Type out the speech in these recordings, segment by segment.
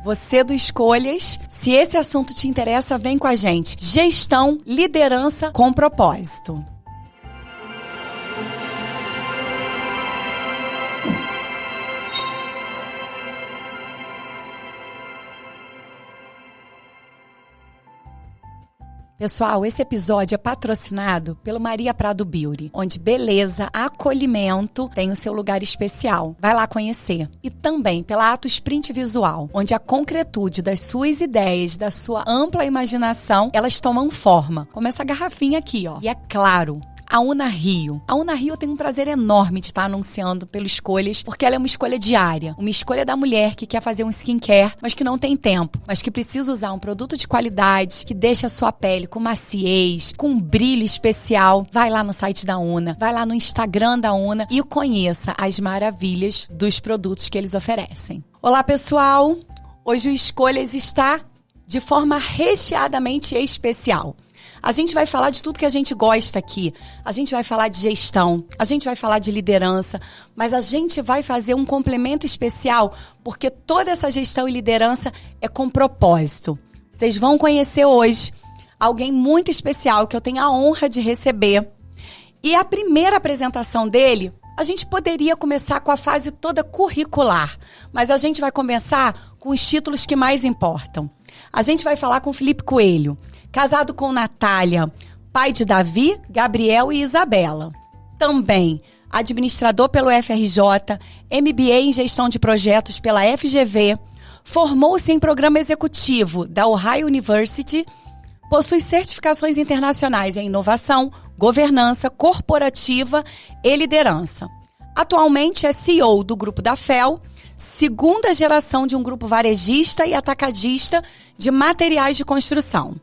Você do Escolhas. Se esse assunto te interessa, vem com a gente. Gestão, liderança com propósito. Pessoal, esse episódio é patrocinado pelo Maria Prado Beauty, onde beleza, acolhimento tem o seu lugar especial. Vai lá conhecer. E também pela Atos Print Visual, onde a concretude das suas ideias, da sua ampla imaginação, elas tomam forma. Como essa garrafinha aqui, ó. E é claro, a Una Rio. A Una Rio tem um prazer enorme de estar anunciando pelo Escolhas, porque ela é uma escolha diária. Uma escolha da mulher que quer fazer um skincare, mas que não tem tempo. Mas que precisa usar um produto de qualidade, que deixa a sua pele com maciez, com um brilho especial. Vai lá no site da Una, vai lá no Instagram da Una e conheça as maravilhas dos produtos que eles oferecem. Olá, pessoal! Hoje o Escolhas está de forma recheadamente especial. A gente vai falar de tudo que a gente gosta aqui. A gente vai falar de gestão, a gente vai falar de liderança, mas a gente vai fazer um complemento especial, porque toda essa gestão e liderança é com propósito. Vocês vão conhecer hoje alguém muito especial que eu tenho a honra de receber. E a primeira apresentação dele, a gente poderia começar com a fase toda curricular, mas a gente vai começar com os títulos que mais importam. A gente vai falar com Felipe Coelho, casado com Natália, pai de Davi, Gabriel e Isabela. Também administrador pelo FRJ, MBA em gestão de projetos pela FGV, formou-se em programa executivo da Ohio University, possui certificações internacionais em inovação, governança corporativa e liderança. Atualmente é CEO do Grupo da FEL, segunda geração de um grupo varejista e atacadista de materiais de construção.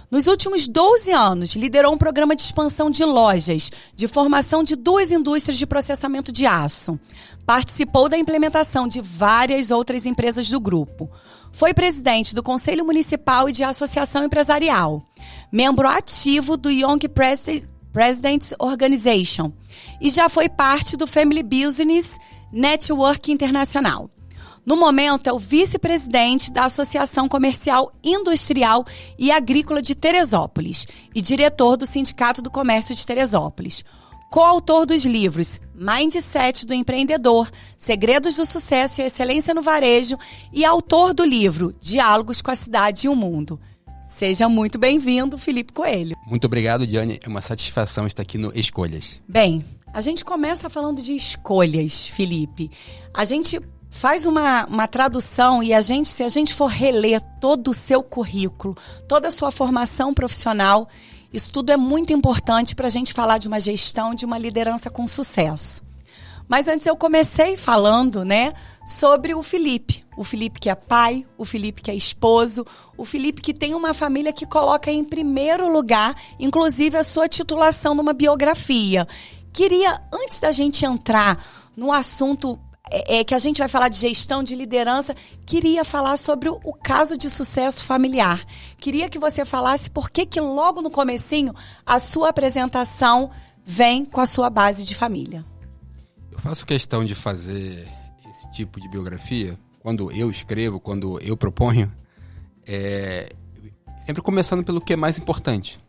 Nos últimos 12 anos, liderou um programa de expansão de lojas, de formação de 2 indústrias de processamento de aço. Participou da implementação de várias outras empresas do grupo. Foi presidente do Conselho Municipal e de Associação Empresarial. Membro ativo do Young Presidents Organization. E já foi parte do Family Business Network Internacional. No momento, é o vice-presidente da Associação Comercial Industrial e Agrícola de Teresópolis e diretor do Sindicato do Comércio de Teresópolis. Coautor dos livros Mindset do Empreendedor, Segredos do Sucesso e Excelência no Varejo e autor do livro Diálogos com a Cidade e o Mundo. Seja muito bem-vindo, Felipe Coelho. Muito obrigado, Diane. É uma satisfação estar aqui no Escolhas. Bem, a gente começa falando de escolhas, Felipe. A gente faz uma tradução e se a gente for reler todo o seu currículo, toda a sua formação profissional, isso tudo é muito importante para a gente falar de uma gestão, de uma liderança com sucesso. Mas antes eu comecei falando, sobre o Felipe. O Felipe que é pai, o Felipe que é esposo, o Felipe que tem uma família que coloca em primeiro lugar, inclusive a sua titulação numa biografia. Queria, antes da gente entrar no assunto que a gente vai falar de gestão, de liderança, queria falar sobre o caso de sucesso familiar. Queria que você falasse por que logo no comecinho a sua apresentação vem com a sua base de família. Eu faço questão de fazer esse tipo de biografia quando eu escrevo, quando eu proponho, sempre começando pelo que é mais importante.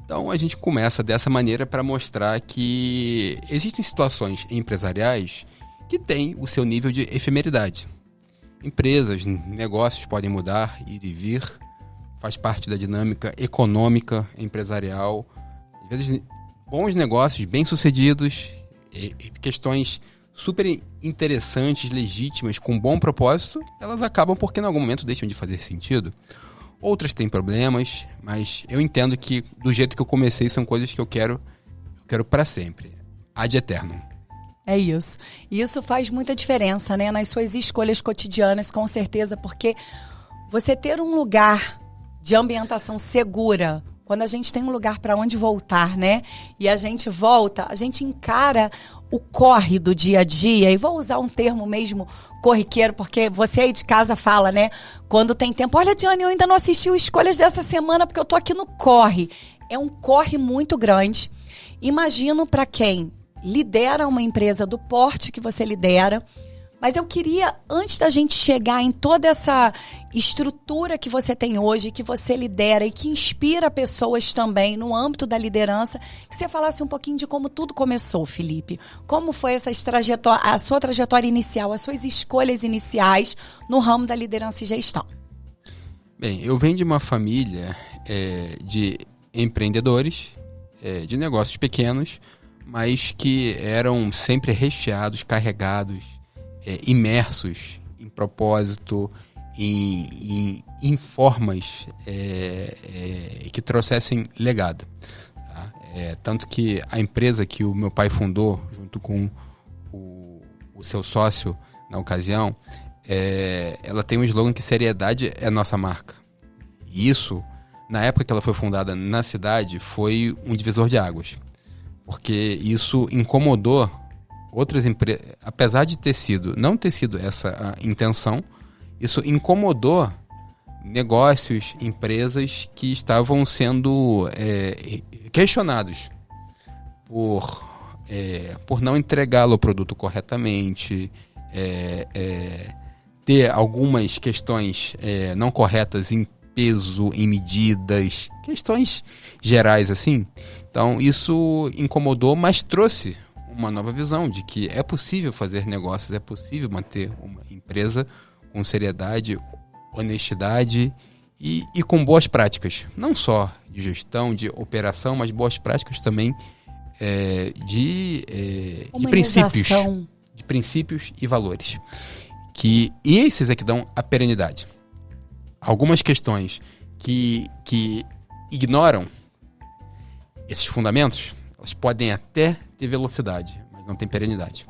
Então a gente começa dessa maneira para mostrar que existem situações empresariais que tem o seu nível de efemeridade. Empresas, negócios podem mudar, ir e vir, faz parte da dinâmica econômica, empresarial. Às vezes, bons negócios, bem-sucedidos, questões super interessantes, legítimas, com bom propósito, elas acabam porque em algum momento deixam de fazer sentido. Outras têm problemas, mas eu entendo que do jeito que eu comecei são coisas que eu quero para sempre, ad eternum. É isso. E isso faz muita diferença, nas suas escolhas cotidianas, com certeza, porque você ter um lugar de ambientação segura, quando a gente tem um lugar para onde voltar, e a gente volta, a gente encara o corre do dia a dia, e vou usar um termo mesmo corriqueiro, porque você aí de casa fala, quando tem tempo, olha, Diane, eu ainda não assisti o Escolhas dessa semana, porque eu tô aqui no corre. É um corre muito grande. Imagino para quem lidera uma empresa do porte que você lidera, Mas eu queria, antes da gente chegar em toda essa estrutura que você tem hoje, que você lidera e que inspira pessoas também no âmbito da liderança, que você falasse um pouquinho de como tudo começou, Felipe. Como foi a sua trajetória inicial, as suas escolhas iniciais no ramo da liderança e gestão? Bem, eu venho de uma família de empreendedores, de negócios pequenos, mas que eram sempre recheados, carregados, imersos em propósito, em formas que trouxessem legado. Tá? Tanto que a empresa que o meu pai fundou, junto com o seu sócio na ocasião, ela tem um slogan que seriedade é nossa marca. E isso, na época que ela foi fundada na cidade, foi um divisor de águas. Porque isso incomodou outras empresas, apesar de não ter sido essa a intenção, isso incomodou negócios, empresas que estavam sendo questionados por não entregá-lo o produto corretamente, ter algumas questões não corretas em peso, em medidas, questões gerais assim. Então isso incomodou, mas trouxe uma nova visão de que é possível fazer negócios, é possível manter uma empresa com seriedade, honestidade e com boas práticas, não só de gestão, de operação, mas boas práticas também de princípios e valores. E esses é que dão a perenidade. Algumas questões que ignoram esses fundamentos, elas podem até ter velocidade, mas não tem perenidade.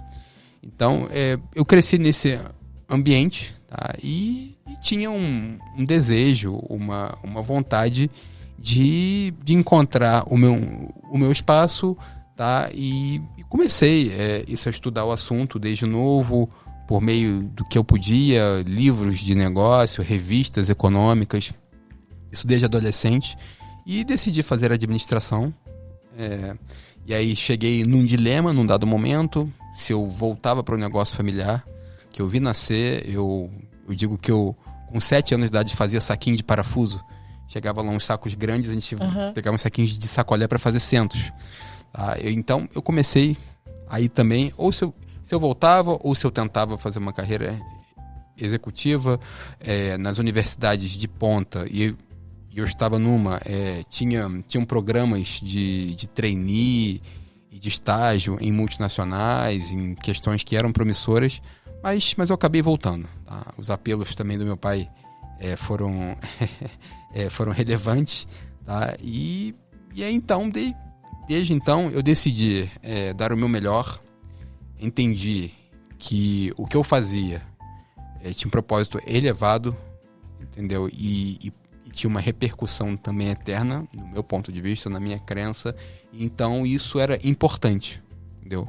Então, eu cresci nesse ambiente, tá? E tinha um desejo, uma vontade de encontrar o meu espaço, tá? E comecei a estudar o assunto desde novo, por meio do que eu podia, livros de negócio, revistas econômicas, isso desde adolescente, e decidi fazer administração. E aí cheguei num dilema, num dado momento, se eu voltava para o negócio familiar, que eu vi nascer, eu digo que eu, com 7 anos de idade, fazia saquinho de parafuso, chegava lá uns sacos grandes, a gente pegava uns saquinhos de sacolé para fazer centros. Tá? Então eu comecei aí também, ou se eu voltava ou se eu tentava fazer uma carreira executiva nas universidades de ponta, e eu estava tinham programas de trainee e de estágio em multinacionais, em questões que eram promissoras, mas eu acabei voltando. Tá? Os apelos também do meu pai foram relevantes. Tá? E aí então, desde então, eu decidi dar o meu melhor. Entendi que o que eu fazia tinha um propósito elevado, entendeu? E tinha uma repercussão também eterna, no meu ponto de vista, na minha crença. Então isso era importante, entendeu?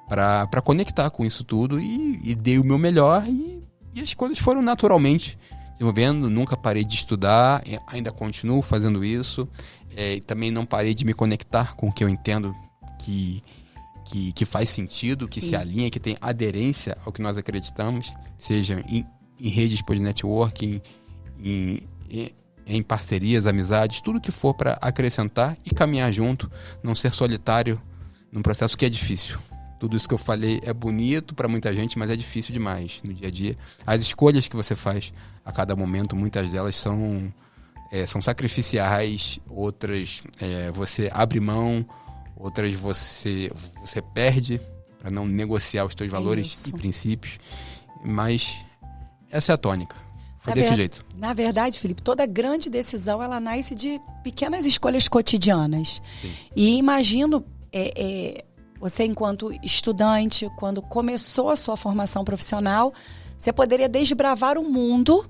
Para conectar com isso tudo, e dei o meu melhor, e as coisas foram naturalmente desenvolvendo. Nunca parei de estudar, ainda continuo fazendo isso, e também não parei de me conectar com o que eu entendo que faz sentido, que se alinha, que tem aderência ao que nós acreditamos, seja em redes de networking, em parcerias, amizades, tudo que for para acrescentar e caminhar junto, não ser solitário num processo que é difícil. Tudo isso que eu falei é bonito para muita gente, mas é difícil demais no dia a dia. As escolhas que você faz a cada momento, muitas delas são sacrificiais, outras você abre mão, outras você perde para não negociar os seus valores e princípios. Mas essa é a tônica. Foi desse jeito. Na verdade, Felipe, toda grande decisão ela nasce de pequenas escolhas cotidianas. Sim. E imagino você, enquanto estudante, quando começou a sua formação profissional, você poderia desbravar o mundo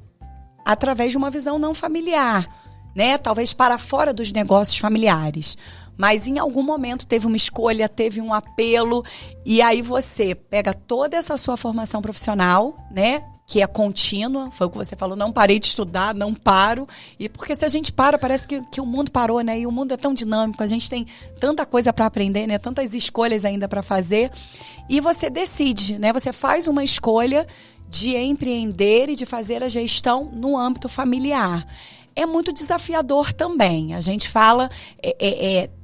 através de uma visão não familiar, né? Talvez para fora dos negócios familiares. Mas em algum momento teve uma escolha, teve um apelo, e aí você pega toda essa sua formação profissional, né? que é contínua, foi o que você falou, não parei de estudar, não paro. E porque se a gente para, parece que o mundo parou, né? E o mundo é tão dinâmico, a gente tem tanta coisa para aprender, né? Tantas escolhas ainda para fazer. E você decide, né? Você faz uma escolha de empreender e de fazer a gestão no âmbito familiar. É muito desafiador também. A gente fala,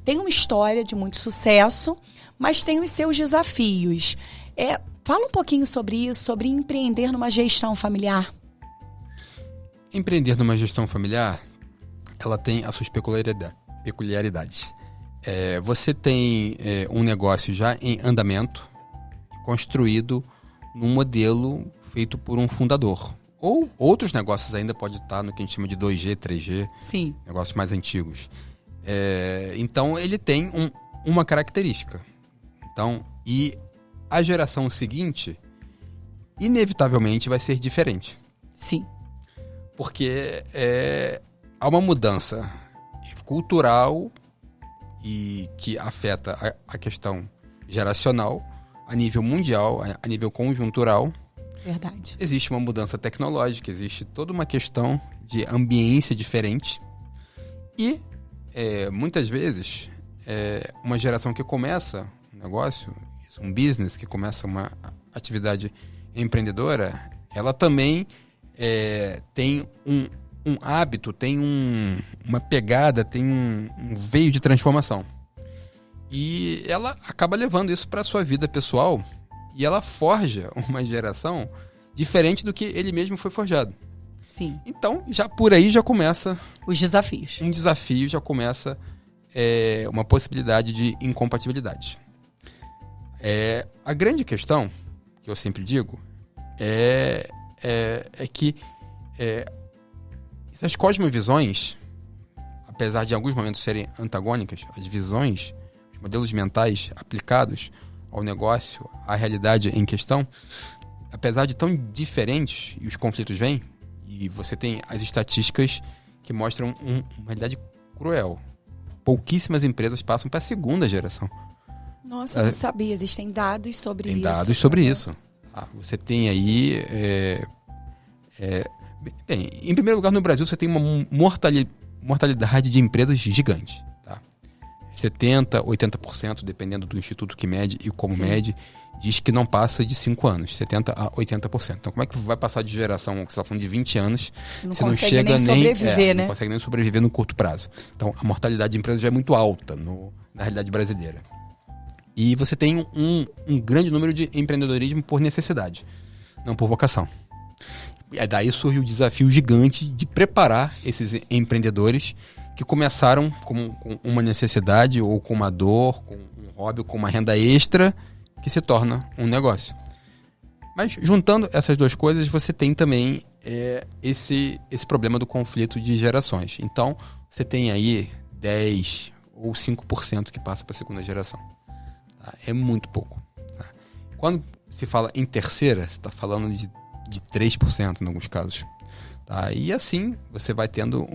tem uma história de muito sucesso, mas tem os seus desafios. Fala um pouquinho sobre isso, sobre empreender numa gestão familiar. Empreender numa gestão familiar, ela tem as suas peculiaridades. Você tem um negócio já em andamento, construído num modelo feito por um fundador. Ou outros negócios ainda pode estar no que a gente chama de 2G, 3G, Sim. Negócios mais antigos. Então, ele tem uma característica. Então, e a geração seguinte, inevitavelmente, vai ser diferente. Sim. Porque há uma mudança cultural e que afeta a questão geracional a nível mundial, a nível conjuntural. Verdade. Existe uma mudança tecnológica, existe toda uma questão de ambiência diferente. E, muitas vezes, uma geração que começa um negócio, um business, que começa uma atividade empreendedora, ela também tem um hábito, tem uma pegada, tem um veio de transformação. E ela acaba levando isso para a sua vida pessoal e ela forja uma geração diferente do que ele mesmo foi forjado. Sim. Então, já por aí já começa... Os desafios. Um desafio, já começa uma possibilidade de incompatibilidade. A grande questão, que eu sempre digo, é que essas cosmovisões, apesar de em alguns momentos serem antagônicas, as visões, os modelos mentais aplicados ao negócio, à realidade em questão, apesar de tão diferentes, e os conflitos vêm, e você tem as estatísticas que mostram uma realidade cruel. Pouquíssimas empresas passam para a segunda geração. Nossa, eu não sabia. Existem dados sobre isso. Tem dados sobre isso. Você tem aí... Bem, em primeiro lugar, no Brasil, você tem uma mortalidade de empresas gigante. Tá? 70%, 80%, dependendo do instituto que mede e como Sim. mede, diz que não passa de 5 anos, 70% a 80%. Então, como é que vai passar de geração, que você está falando de 20 anos, Você não chega nem sobreviver, né? Não consegue nem sobreviver no curto prazo. Então, a mortalidade de empresas já é muito alta na realidade brasileira. E você tem um grande número de empreendedorismo por necessidade, não por vocação. Daí surge o desafio gigante de preparar esses empreendedores que começaram com uma necessidade ou com uma dor, com um hobby, com uma renda extra, que se torna um negócio. Mas juntando essas duas coisas, você tem também esse problema do conflito de gerações. Então, você tem aí 10 ou 5% que passa para a segunda geração. Tá? É muito pouco. Tá? Quando se fala em terceira, você está falando de 3% em alguns casos. Tá? E assim, você vai tendo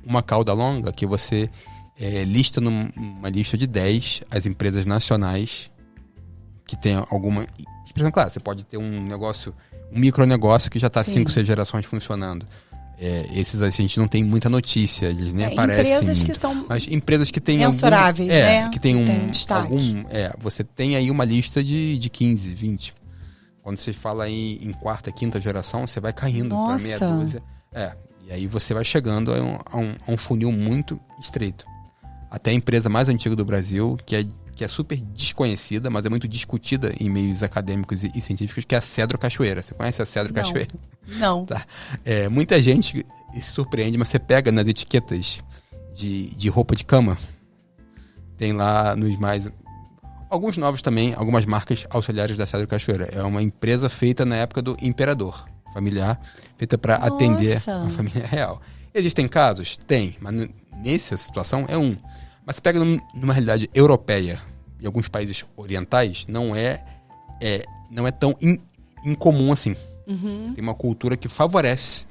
uma cauda longa que você lista numa lista de 10 as empresas nacionais que tem alguma expressão. Claro, você pode ter um micronegócio que já está 5, 6 gerações funcionando. Esses a gente não tem muita notícia, eles nem aparecem. Empresas que são mas empresas que têm mensuráveis, né? Que tem destaque. Você tem aí uma lista de 15, 20. Quando você fala em quarta, quinta geração, você vai caindo para meia dúzia. E aí você vai chegando a um funil muito estreito. Até a empresa mais antiga do Brasil, que é super desconhecida, mas é muito discutida em meios acadêmicos e científicos, que é a Cedro Cachoeira. Você conhece a Cedro Cachoeira? Não. Tá. Muita gente se surpreende, mas você pega nas etiquetas de roupa de cama, tem lá nos mais... Alguns novos também, algumas marcas auxiliares da Cedro Cachoeira. É uma empresa feita na época do imperador familiar, feita para atender a família real. Existem casos? Tem, mas nessa situação é um. Mas você pega numa realidade europeia e alguns países orientais, não é tão incomum assim. Uhum. Tem uma cultura que favorece,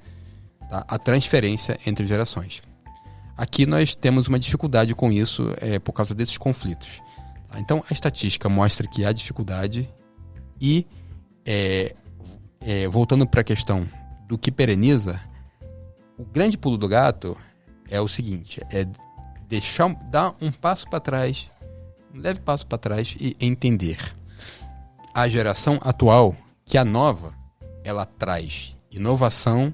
tá, a transferência entre gerações. Aqui nós temos uma dificuldade com isso por causa desses conflitos. Tá? Então a estatística mostra que há dificuldade e voltando para a questão do que pereniza, o grande pulo do gato é o seguinte, é dar um passo para trás, um leve passo para trás e entender. A geração atual, que é a nova, ela traz inovação,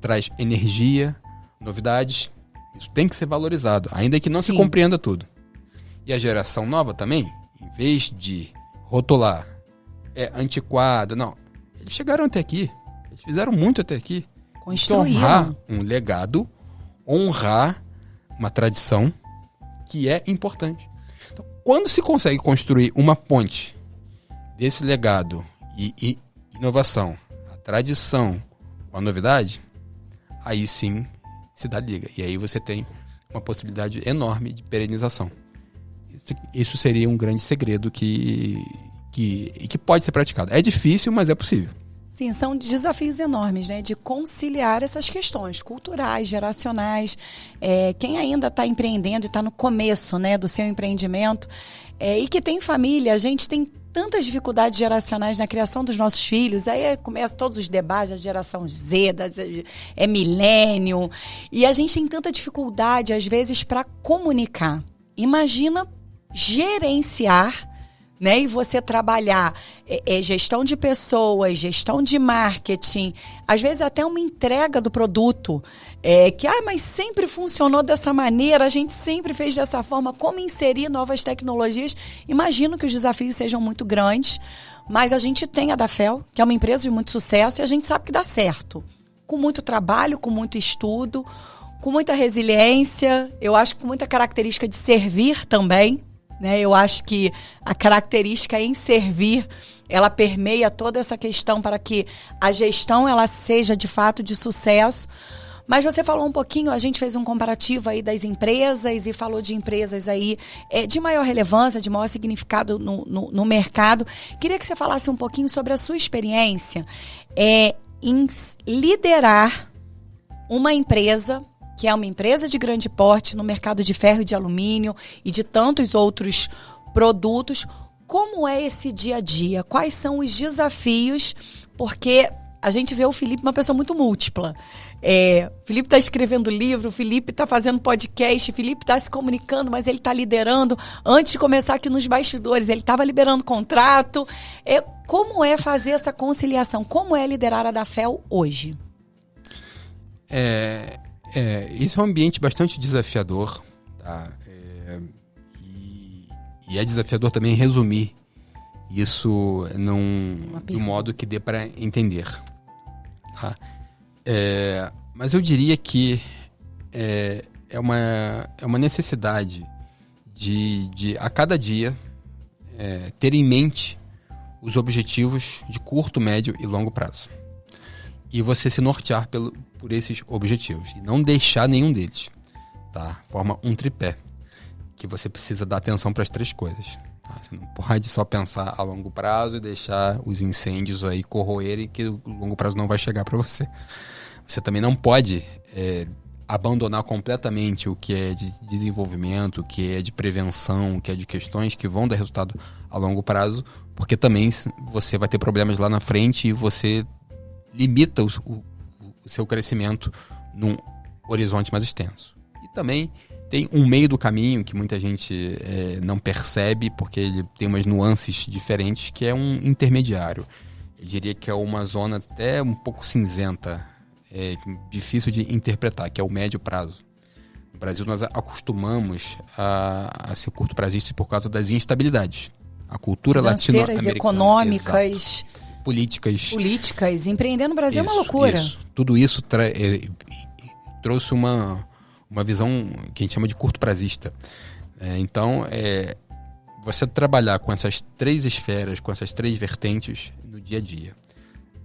traz energia, novidades. Isso tem que ser valorizado, ainda que não se compreenda tudo. E a geração nova também, em vez de rotular, é antiquado, não. Eles chegaram até aqui, eles fizeram muito até aqui. Construíram. Honrar um legado, honrar uma tradição que é importante. Então, quando se consegue construir uma ponte desse legado e inovação, a tradição com a novidade, aí sim se dá liga. E aí você tem uma possibilidade enorme de perenização. Isso seria um grande segredo que pode ser praticado. É difícil, mas é possível. Sim, são desafios enormes, né? De conciliar essas questões culturais, geracionais. Quem ainda está empreendendo e está no começo, né, do seu empreendimento e que tem família, a gente tem tantas dificuldades geracionais na criação dos nossos filhos. Aí começam todos os debates da geração Z, milênio. E a gente tem tanta dificuldade, às vezes, para comunicar. Imagina gerenciar, né? E você trabalhar gestão de pessoas, gestão de marketing, às vezes até uma entrega do produto, mas sempre funcionou dessa maneira, a gente sempre fez dessa forma, como inserir novas tecnologias. Imagino que os desafios sejam muito grandes, mas a gente tem a Dafel, que é uma empresa de muito sucesso, e a gente sabe que dá certo. Com muito trabalho, com muito estudo, com muita resiliência, eu acho que com muita característica de servir também, né? Eu acho que a característica em servir, ela permeia toda essa questão para que a gestão ela seja de fato de sucesso. Mas você falou um pouquinho, a gente fez um comparativo aí das empresas e falou de empresas aí de maior relevância, de maior significado no mercado. Queria que você falasse um pouquinho sobre a sua experiência em liderar uma empresa que é uma empresa de grande porte no mercado de ferro e de alumínio e de tantos outros produtos. Como é esse dia a dia? Quais são os desafios? Porque a gente vê o Felipe uma pessoa muito múltipla. O Felipe está escrevendo livro, o Felipe está fazendo podcast, o Felipe está se comunicando, mas ele está liderando. Antes de começar aqui nos bastidores, ele estava liberando contrato. Como é fazer essa conciliação? Como é liderar a Dafel hoje? Isso é um ambiente bastante desafiador, tá? E é desafiador também resumir isso num modo que dê para entender, tá? Mas eu diria que é uma necessidade de a cada dia ter em mente os objetivos de curto, médio e longo prazo. E você se nortear por esses objetivos. E não deixar nenhum deles. Tá? Forma um tripé. Que você precisa dar atenção para as três coisas. Tá? Você não pode só pensar a longo prazo e deixar os incêndios aí corroerem, que o longo prazo não vai chegar para você. Você também não pode abandonar completamente o que é de desenvolvimento, o que é de prevenção, o que é de questões que vão dar resultado a longo prazo, porque também você vai ter problemas lá na frente e você limita o seu crescimento num horizonte mais extenso. E também tem um meio do caminho que muita gente não percebe, porque ele tem umas nuances diferentes, que é um intermediário. Eu diria que é uma zona até um pouco cinzenta, difícil de interpretar, que é o médio prazo. No Brasil nós acostumamos a ser curto prazista por causa das instabilidades. A cultura latino-americana, econômicas, exato, políticas. Empreender no Brasil é uma loucura. Isso. Tudo isso trouxe uma visão que a gente chama de curto prazista. Então, você trabalhar com essas três esferas, com essas três vertentes no dia a dia.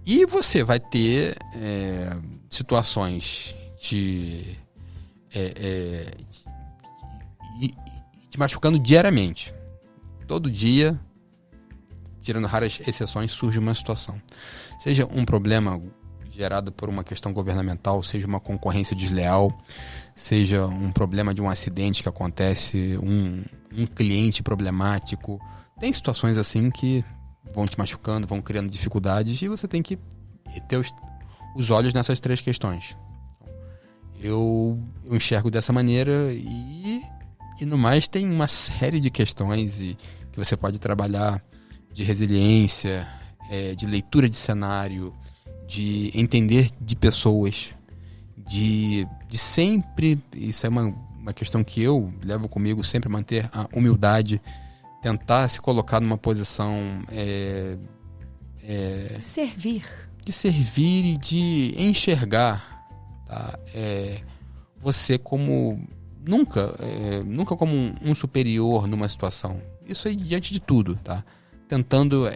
E você vai ter situações te machucando diariamente. Todo dia, tirando raras exceções, surge uma situação. Seja um problema gerado por uma questão governamental, seja uma concorrência desleal, seja um problema de um acidente que acontece, um cliente problemático. Tem situações assim que vão te machucando, vão criando dificuldades e você tem que ter os olhos nessas 3 questões. Eu enxergo dessa maneira e no mais tem uma série de questões que você pode trabalhar de resiliência, de leitura de cenário, de entender de pessoas, de sempre, isso é uma questão que eu levo comigo, sempre manter a humildade, tentar se colocar numa posição de servir e de enxergar, tá? Você como nunca como um superior numa situação, isso aí diante de tudo, tá? Tentando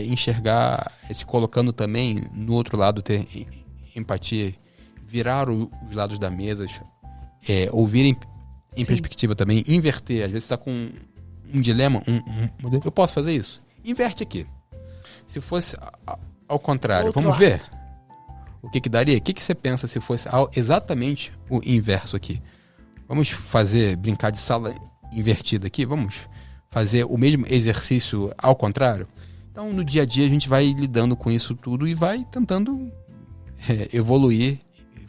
enxergar, se colocando também no outro lado, ter empatia, virar os lados da mesa, ouvir em perspectiva também, inverter. Às vezes você está com um dilema, eu posso fazer isso? Inverte aqui. Se fosse ao contrário, vamos ver o que daria? O que você pensa se fosse exatamente o inverso aqui? Vamos brincar de sala invertida aqui? Vamos fazer o mesmo exercício ao contrário? Então, no dia a dia, a gente vai lidando com isso tudo e vai tentando evoluir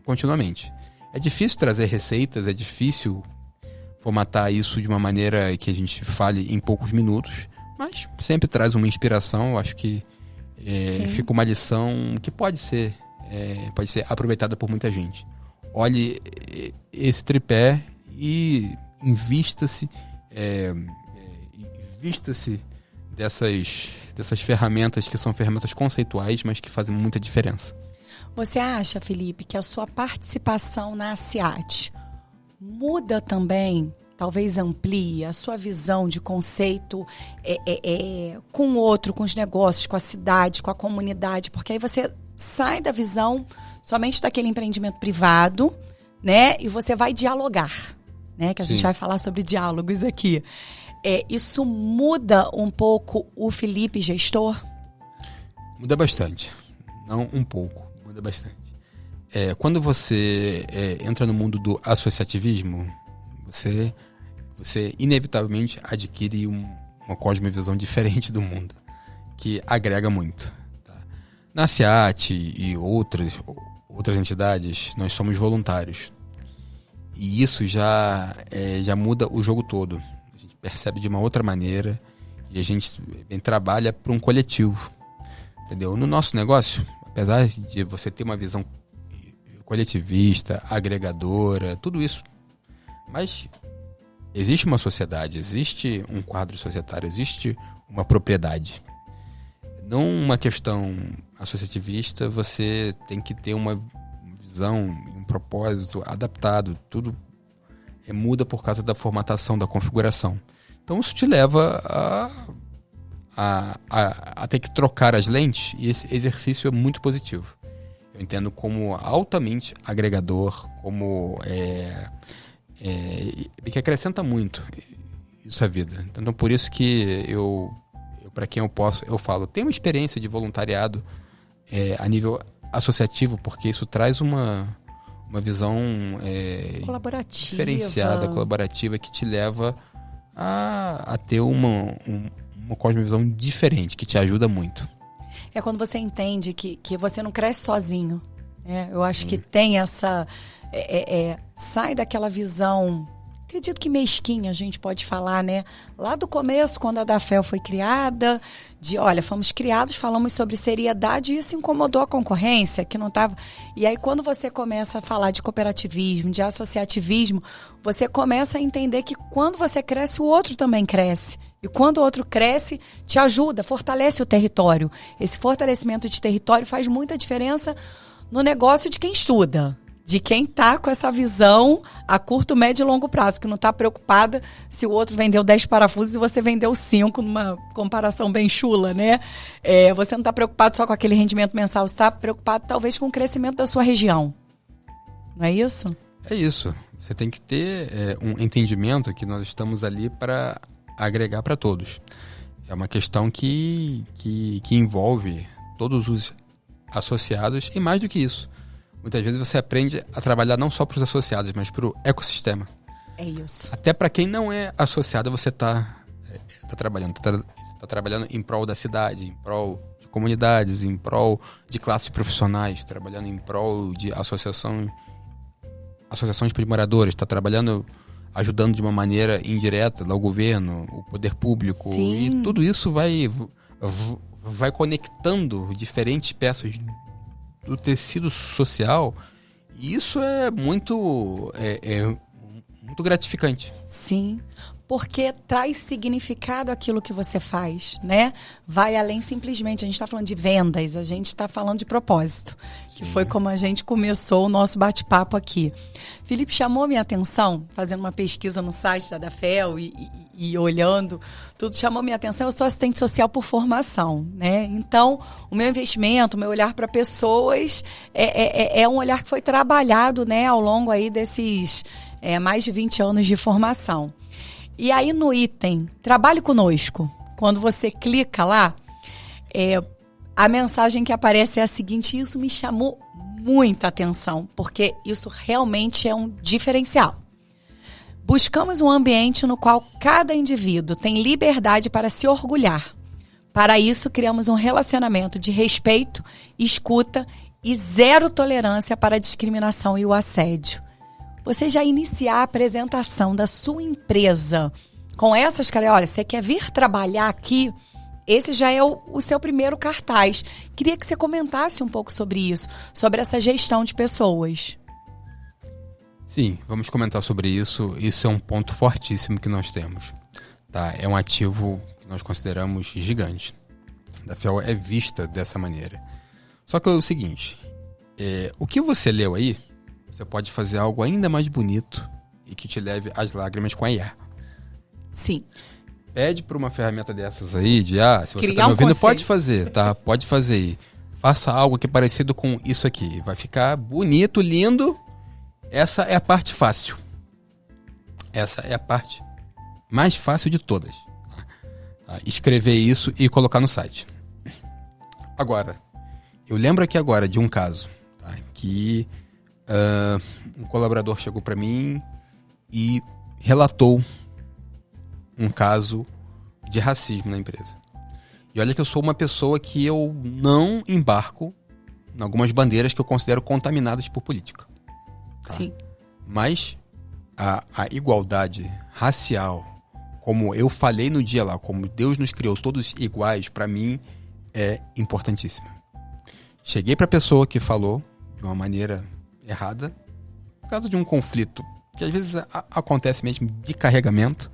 continuamente. É difícil trazer receitas, é difícil formatar isso de uma maneira que a gente fale em poucos minutos, mas sempre traz uma inspiração. Eu acho que fica uma lição que pode ser aproveitada por muita gente. Olhe esse tripé e invista-se dessas ferramentas que são ferramentas conceituais, mas que fazem muita diferença. Você acha, Felipe, que a sua participação na ASIAT muda também, talvez amplie a sua visão de conceito com o outro, com os negócios, com a cidade, com a comunidade? Porque aí você sai da visão somente daquele empreendimento privado, né? E você vai dialogar, né? Que a gente vai falar sobre diálogos aqui. Isso muda um pouco o Felipe gestor? Muda bastante. Não um pouco, muda bastante. Quando você entra no mundo do associativismo, você inevitavelmente adquire uma cosmovisão diferente do mundo, que agrega muito. Tá? Na SEAT e outras entidades, nós somos voluntários. E isso já muda o jogo todo. A gente percebe de uma outra maneira e a gente trabalha para um coletivo. Entendeu? No nosso negócio, apesar de você ter uma visão coletivista, agregadora, tudo isso, mas existe uma sociedade, existe um quadro societário, existe uma propriedade. Numa questão associativista, você tem que ter uma visão, um propósito adaptado, tudo muda por causa da formatação, da configuração. Então isso te leva a ter que trocar as lentes, e esse exercício é muito positivo. Eu entendo como altamente agregador, como que acrescenta muito isso à vida. Então por isso que eu para quem eu falo, tenho uma experiência de voluntariado a nível associativo, porque isso traz uma visão colaborativa, diferenciada, colaborativa, que te leva a ter uma cosmovisão diferente, que te ajuda muito. É quando você entende que você não cresce sozinho. Eu acho que tem essa... sai daquela visão, acredito que mesquinha, a gente pode falar, né? Lá do começo, quando a Dafel foi criada, fomos criados, falamos sobre seriedade, e isso incomodou a concorrência, que não estava... E aí, quando você começa a falar de cooperativismo, de associativismo, você começa a entender que quando você cresce, o outro também cresce. E quando o outro cresce, te ajuda, fortalece o território. Esse fortalecimento de território faz muita diferença no negócio de quem estuda, de quem está com essa visão a curto, médio e longo prazo, que não está preocupada se o outro vendeu 10 parafusos e você vendeu 5, numa comparação bem chula, né? Você não está preocupado só com aquele rendimento mensal, você está preocupado talvez com o crescimento da sua região. Não é isso? É isso. Você tem que ter um entendimento que nós estamos ali para agregar para todos. É uma questão que envolve todos os associados, e mais do que isso. Muitas vezes você aprende a trabalhar não só para os associados, mas para o ecossistema. É isso. Até para quem não é associado, você está trabalhando. Está trabalhando em prol da cidade, em prol de comunidades, em prol de classes profissionais, trabalhando em prol de associações de moradores, está trabalhando, ajudando de uma maneira indireta lá o governo, o poder público. Sim. E tudo isso vai conectando diferentes peças do tecido social, e isso é muito gratificante. Sim, porque traz significado àquilo que você faz, né? Vai além simplesmente, a gente está falando de vendas, a gente está falando de propósito, que foi como a gente começou o nosso bate-papo aqui. Felipe, chamou minha atenção, fazendo uma pesquisa no site da Dafel e olhando, tudo chamou minha atenção. Eu sou assistente social por formação, né? Então, o meu investimento, o meu olhar para pessoas é um olhar que foi trabalhado, né, ao longo aí desses mais de 20 anos de formação. E aí no item Trabalhe Conosco, quando você clica lá, a mensagem que aparece é a seguinte: isso me chamou muita atenção, porque isso realmente é um diferencial. Buscamos um ambiente no qual cada indivíduo tem liberdade para se orgulhar. Para isso, criamos um relacionamento de respeito, escuta e zero tolerância para a discriminação e o assédio. Você já iniciar a apresentação da sua empresa com essas caras, olha, você quer vir trabalhar aqui? Esse já é o seu primeiro cartaz. Queria que você comentasse um pouco sobre isso, sobre essa gestão de pessoas. Sim, vamos comentar sobre isso. Isso é um ponto fortíssimo que nós temos. Tá? É um ativo que nós consideramos gigante. A Dafel é vista dessa maneira. Só que é o seguinte, o que você leu aí, você pode fazer algo ainda mais bonito e que te leve às lágrimas com a IA. Sim. Pede para uma ferramenta dessas aí, se você está me ouvindo, conceito. pode fazer, tá? Pode fazer aí. Faça algo que é parecido com isso aqui. Vai ficar bonito, lindo. Essa é a parte fácil. Essa é a parte mais fácil de todas. Tá? Escrever isso e colocar no site. Agora, eu lembro aqui agora de um caso, tá? Que um colaborador chegou para mim e relatou um caso de racismo na empresa. E olha que eu sou uma pessoa que eu não embarco em algumas bandeiras que eu considero contaminadas por política. Tá? Sim. Mas a igualdade racial, como eu falei no dia lá, como Deus nos criou todos iguais, para mim é importantíssima. Cheguei para a pessoa que falou de uma maneira errada, por causa de um conflito que às vezes acontece mesmo de carregamento,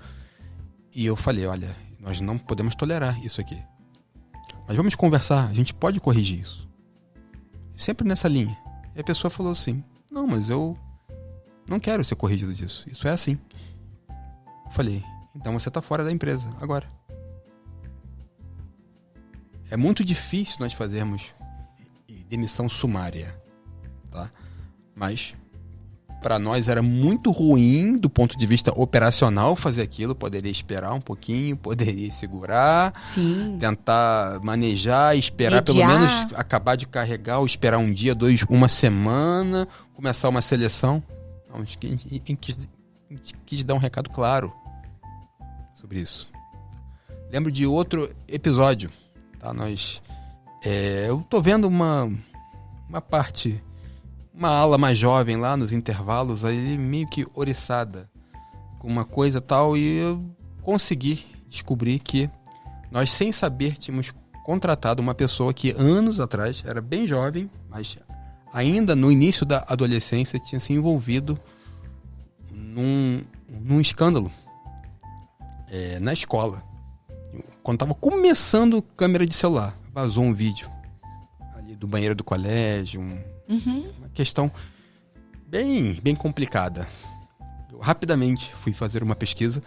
e eu falei, olha, nós não podemos tolerar isso aqui, mas vamos conversar, a gente pode corrigir isso, sempre nessa linha. E a pessoa falou assim, não, mas eu não quero ser corrigido disso, isso é assim. Eu falei, então você está fora da empresa agora. É muito difícil nós fazermos demissão sumária, tá? Mas para nós era muito ruim do ponto de vista operacional fazer aquilo. Poderia esperar um pouquinho, poderia segurar, Sim. tentar manejar, esperar Mediar. pelo menos acabar de carregar, ou esperar um dia, 2, uma semana, começar uma seleção. Não, a gente quis dar um recado claro sobre isso. Lembro de outro episódio, tá? Eu tô vendo uma parte, uma ala mais jovem lá nos intervalos, aí meio que oriçada com uma coisa tal, e eu consegui descobrir que nós, sem saber, tínhamos contratado uma pessoa que anos atrás era bem jovem, mas ainda no início da adolescência tinha se envolvido num escândalo na escola. Quando estava começando câmera de celular, vazou um vídeo ali do banheiro do colégio, uma questão bem complicada. Eu rapidamente fui fazer uma pesquisa,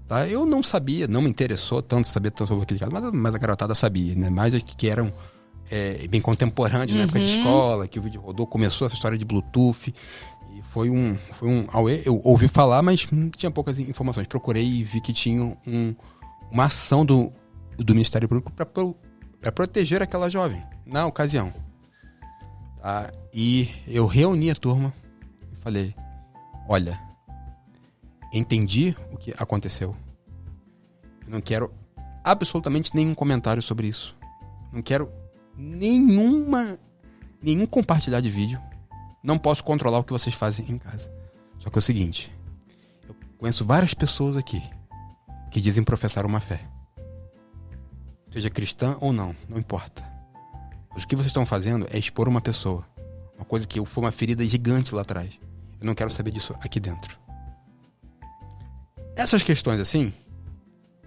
tá? Eu não sabia, não me interessou tanto saber sobre aquele caso, mas a garotada sabia, né? Mais que eram bem contemporâneos na época de escola, que o vídeo rodou, começou essa história de Bluetooth, e foi um auê. Eu ouvi falar, mas tinha poucas informações. Procurei e vi que tinha uma ação do Ministério Público para proteger aquela jovem, na ocasião. Tá? E eu reuni a turma e falei, olha, entendi o que aconteceu. Eu não quero absolutamente nenhum comentário sobre isso. Não quero nenhum compartilhar de vídeo. Não posso controlar o que vocês fazem em casa. Só que é o seguinte, eu conheço várias pessoas aqui que dizem professar uma fé. Seja cristã ou não, não importa. Mas o que vocês estão fazendo é expor uma pessoa. Uma coisa que foi uma ferida gigante lá atrás. Eu não quero saber disso aqui dentro. Essas questões assim,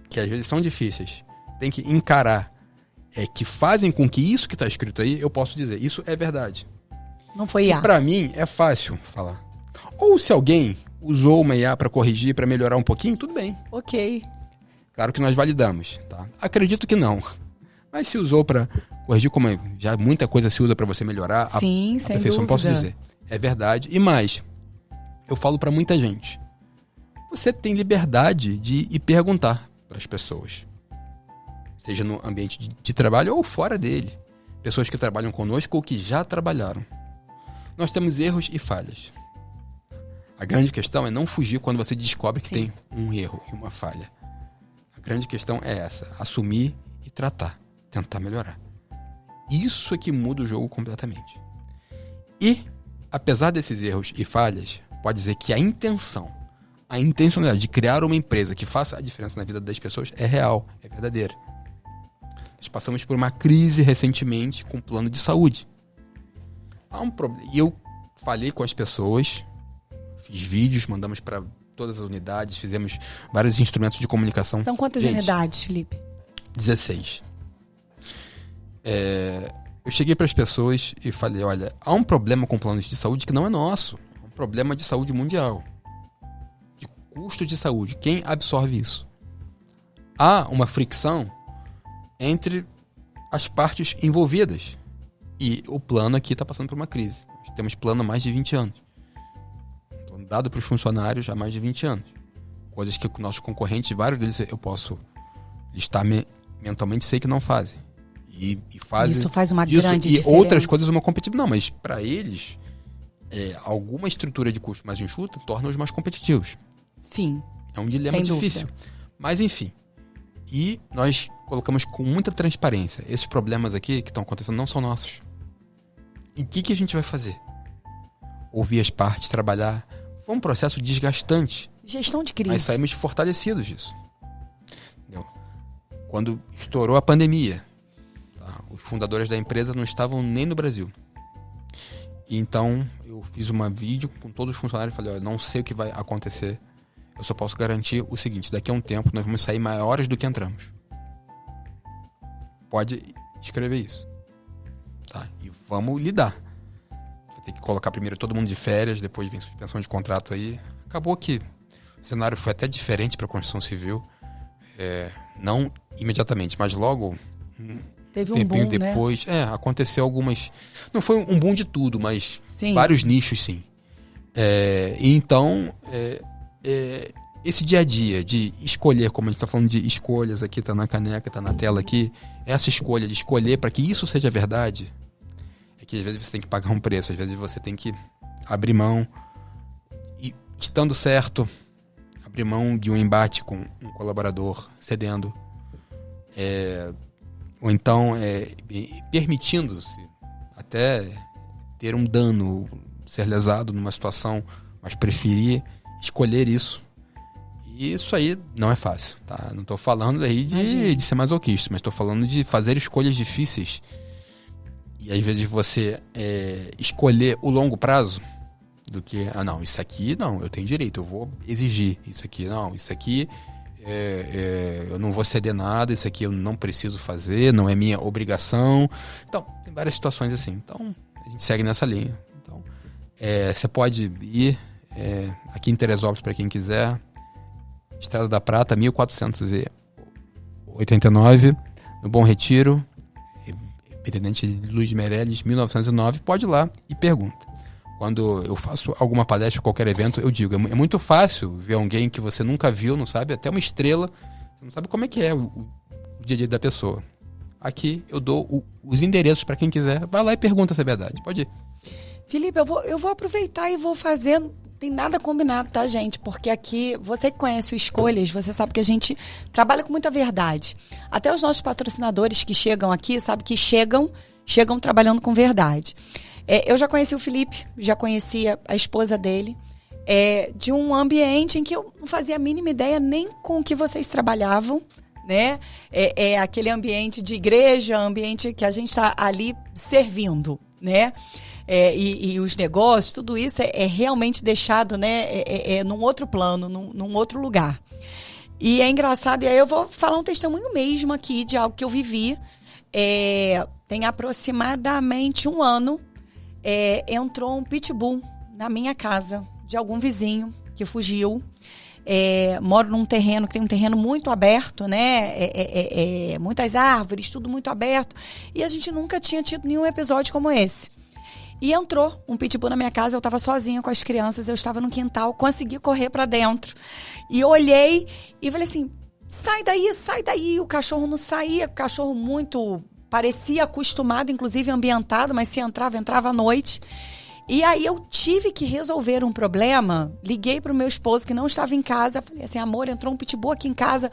que às vezes são difíceis, tem que encarar, que fazem com que isso que está escrito aí, eu posso dizer, isso é verdade. Não foi IA. Para mim é fácil falar. Ou se alguém usou uma IA para corrigir, para melhorar um pouquinho, tudo bem. Ok. Claro que nós validamos, tá? Acredito que não. Mas se usou para corrigir, como já muita coisa se usa para você melhorar, sim, a perfeição, posso dizer. É verdade. E mais, eu falo para muita gente. Você tem liberdade de ir perguntar para as pessoas. Seja no ambiente de trabalho ou fora dele. Pessoas que trabalham conosco ou que já trabalharam. Nós temos erros e falhas. A grande questão é não fugir quando você descobre que tem um erro e uma falha. A grande questão é essa. Assumir e tratar. Tentar melhorar. Isso é que muda o jogo completamente. E, apesar desses erros e falhas, pode dizer que a intencionalidade de criar uma empresa que faça a diferença na vida das pessoas é real, é verdadeira. Nós passamos por uma crise recentemente com o plano de saúde. Há um problema. E eu falei com as pessoas, fiz vídeos, mandamos para todas as unidades, fizemos vários instrumentos de comunicação. São quantas unidades, Felipe? 16. Eu cheguei para as pessoas e falei, olha, há um problema com planos de saúde que não é nosso. É um problema de saúde mundial. De custo de saúde. Quem absorve isso? Há uma fricção entre as partes envolvidas. E o plano aqui está passando por uma crise. Nós temos plano há mais de 20 anos. Um plano dado para os funcionários há mais de 20 anos. Coisas que nossos concorrentes, vários deles eu posso listar mentalmente, sei que não fazem. E fazem isso faz uma grande diferença. E outras coisas uma competitiva. Não, mas para eles, alguma estrutura de custo mais enxuta torna-os mais competitivos. Sim. É um dilema difícil. Mas enfim. E nós colocamos com muita transparência. Esses problemas aqui que estão acontecendo não são nossos. E o que a gente vai fazer? Ouvir as partes, trabalhar. Foi um processo desgastante. Gestão de crise. Mas saímos fortalecidos disso. Entendeu? Quando estourou a pandemia, os fundadores da empresa não estavam nem no Brasil. E então eu fiz um vídeo com todos os funcionários e falei, olha, não sei o que vai acontecer. Eu só posso garantir o seguinte, daqui a um tempo nós vamos sair maiores do que entramos. Pode escrever isso. Tá? E vamos lidar. Vou ter que colocar primeiro todo mundo de férias, depois vem suspensão de contrato aí. Acabou que o cenário foi até diferente para a construção civil. Não imediatamente, mas logo... Teve um boom, depois, né? Aconteceu algumas... Não foi um boom de tudo, mas sim. Vários nichos, sim. Então, esse dia a dia de escolher, como a gente está falando de escolhas, aqui está na caneca, está na tela aqui, essa escolha de escolher para que isso seja verdade, é que às vezes você tem que pagar um preço, às vezes você tem que abrir mão, e estando certo, abrir mão de um embate com um colaborador, cedendo, ou então permitindo-se até ter um dano, ser lesado numa situação, mas preferir escolher isso. E isso aí não é fácil, tá? Não estou falando aí de ser masoquista, mas estou falando de fazer escolhas difíceis. E às vezes você escolher o longo prazo do que, não, isso aqui não, eu tenho direito, eu vou exigir. Isso aqui não, isso aqui eu não vou ceder nada, isso aqui eu não preciso fazer, não é minha obrigação. Então, tem várias situações assim. Então, a gente segue nessa linha. Então, você pode ir aqui em Teresópolis, para quem quiser, Estrada da Prata, 1489, no Bom Retiro, Presidente Luiz Meirelles, 1909, pode ir lá e pergunta. Quando eu faço alguma palestra, qualquer evento, eu digo, é muito fácil ver alguém que você nunca viu, não sabe, até uma estrela, você não sabe como é que é o dia a dia da pessoa. Aqui eu dou os endereços para quem quiser, vai lá e pergunta se é verdade, pode ir. Felipe, eu vou aproveitar e vou fazer... Tem nada combinado, tá, gente? Porque aqui, você que conhece o Escolhas, você sabe que a gente trabalha com muita verdade. Até os nossos patrocinadores que chegam aqui, sabe que chegam chegam trabalhando com verdade. Eu já conheci o Felipe, já conhecia a esposa dele, de um ambiente em que eu não fazia a mínima ideia nem com o que vocês trabalhavam, né? Aquele ambiente de igreja, ambiente que a gente está ali servindo, né? E os negócios, tudo isso é realmente deixado, né? Num outro plano, num outro lugar. E é engraçado, e aí eu vou falar um testemunho mesmo aqui de algo que eu vivi. Tem aproximadamente 1 ano, entrou um pitbull na minha casa, de algum vizinho que fugiu. Moro num terreno que tem um terreno muito aberto, né? Muitas árvores, tudo muito aberto. E a gente nunca tinha tido nenhum episódio como esse. E entrou um pitbull na minha casa, eu estava sozinha com as crianças, eu estava no quintal, consegui correr para dentro. E eu olhei e falei assim, sai daí. O cachorro não saía, o cachorro muito, parecia acostumado, inclusive ambientado, mas se entrava à noite. E aí eu tive que resolver um problema, liguei para o meu esposo que não estava em casa, falei assim, amor, entrou um pitbull aqui em casa,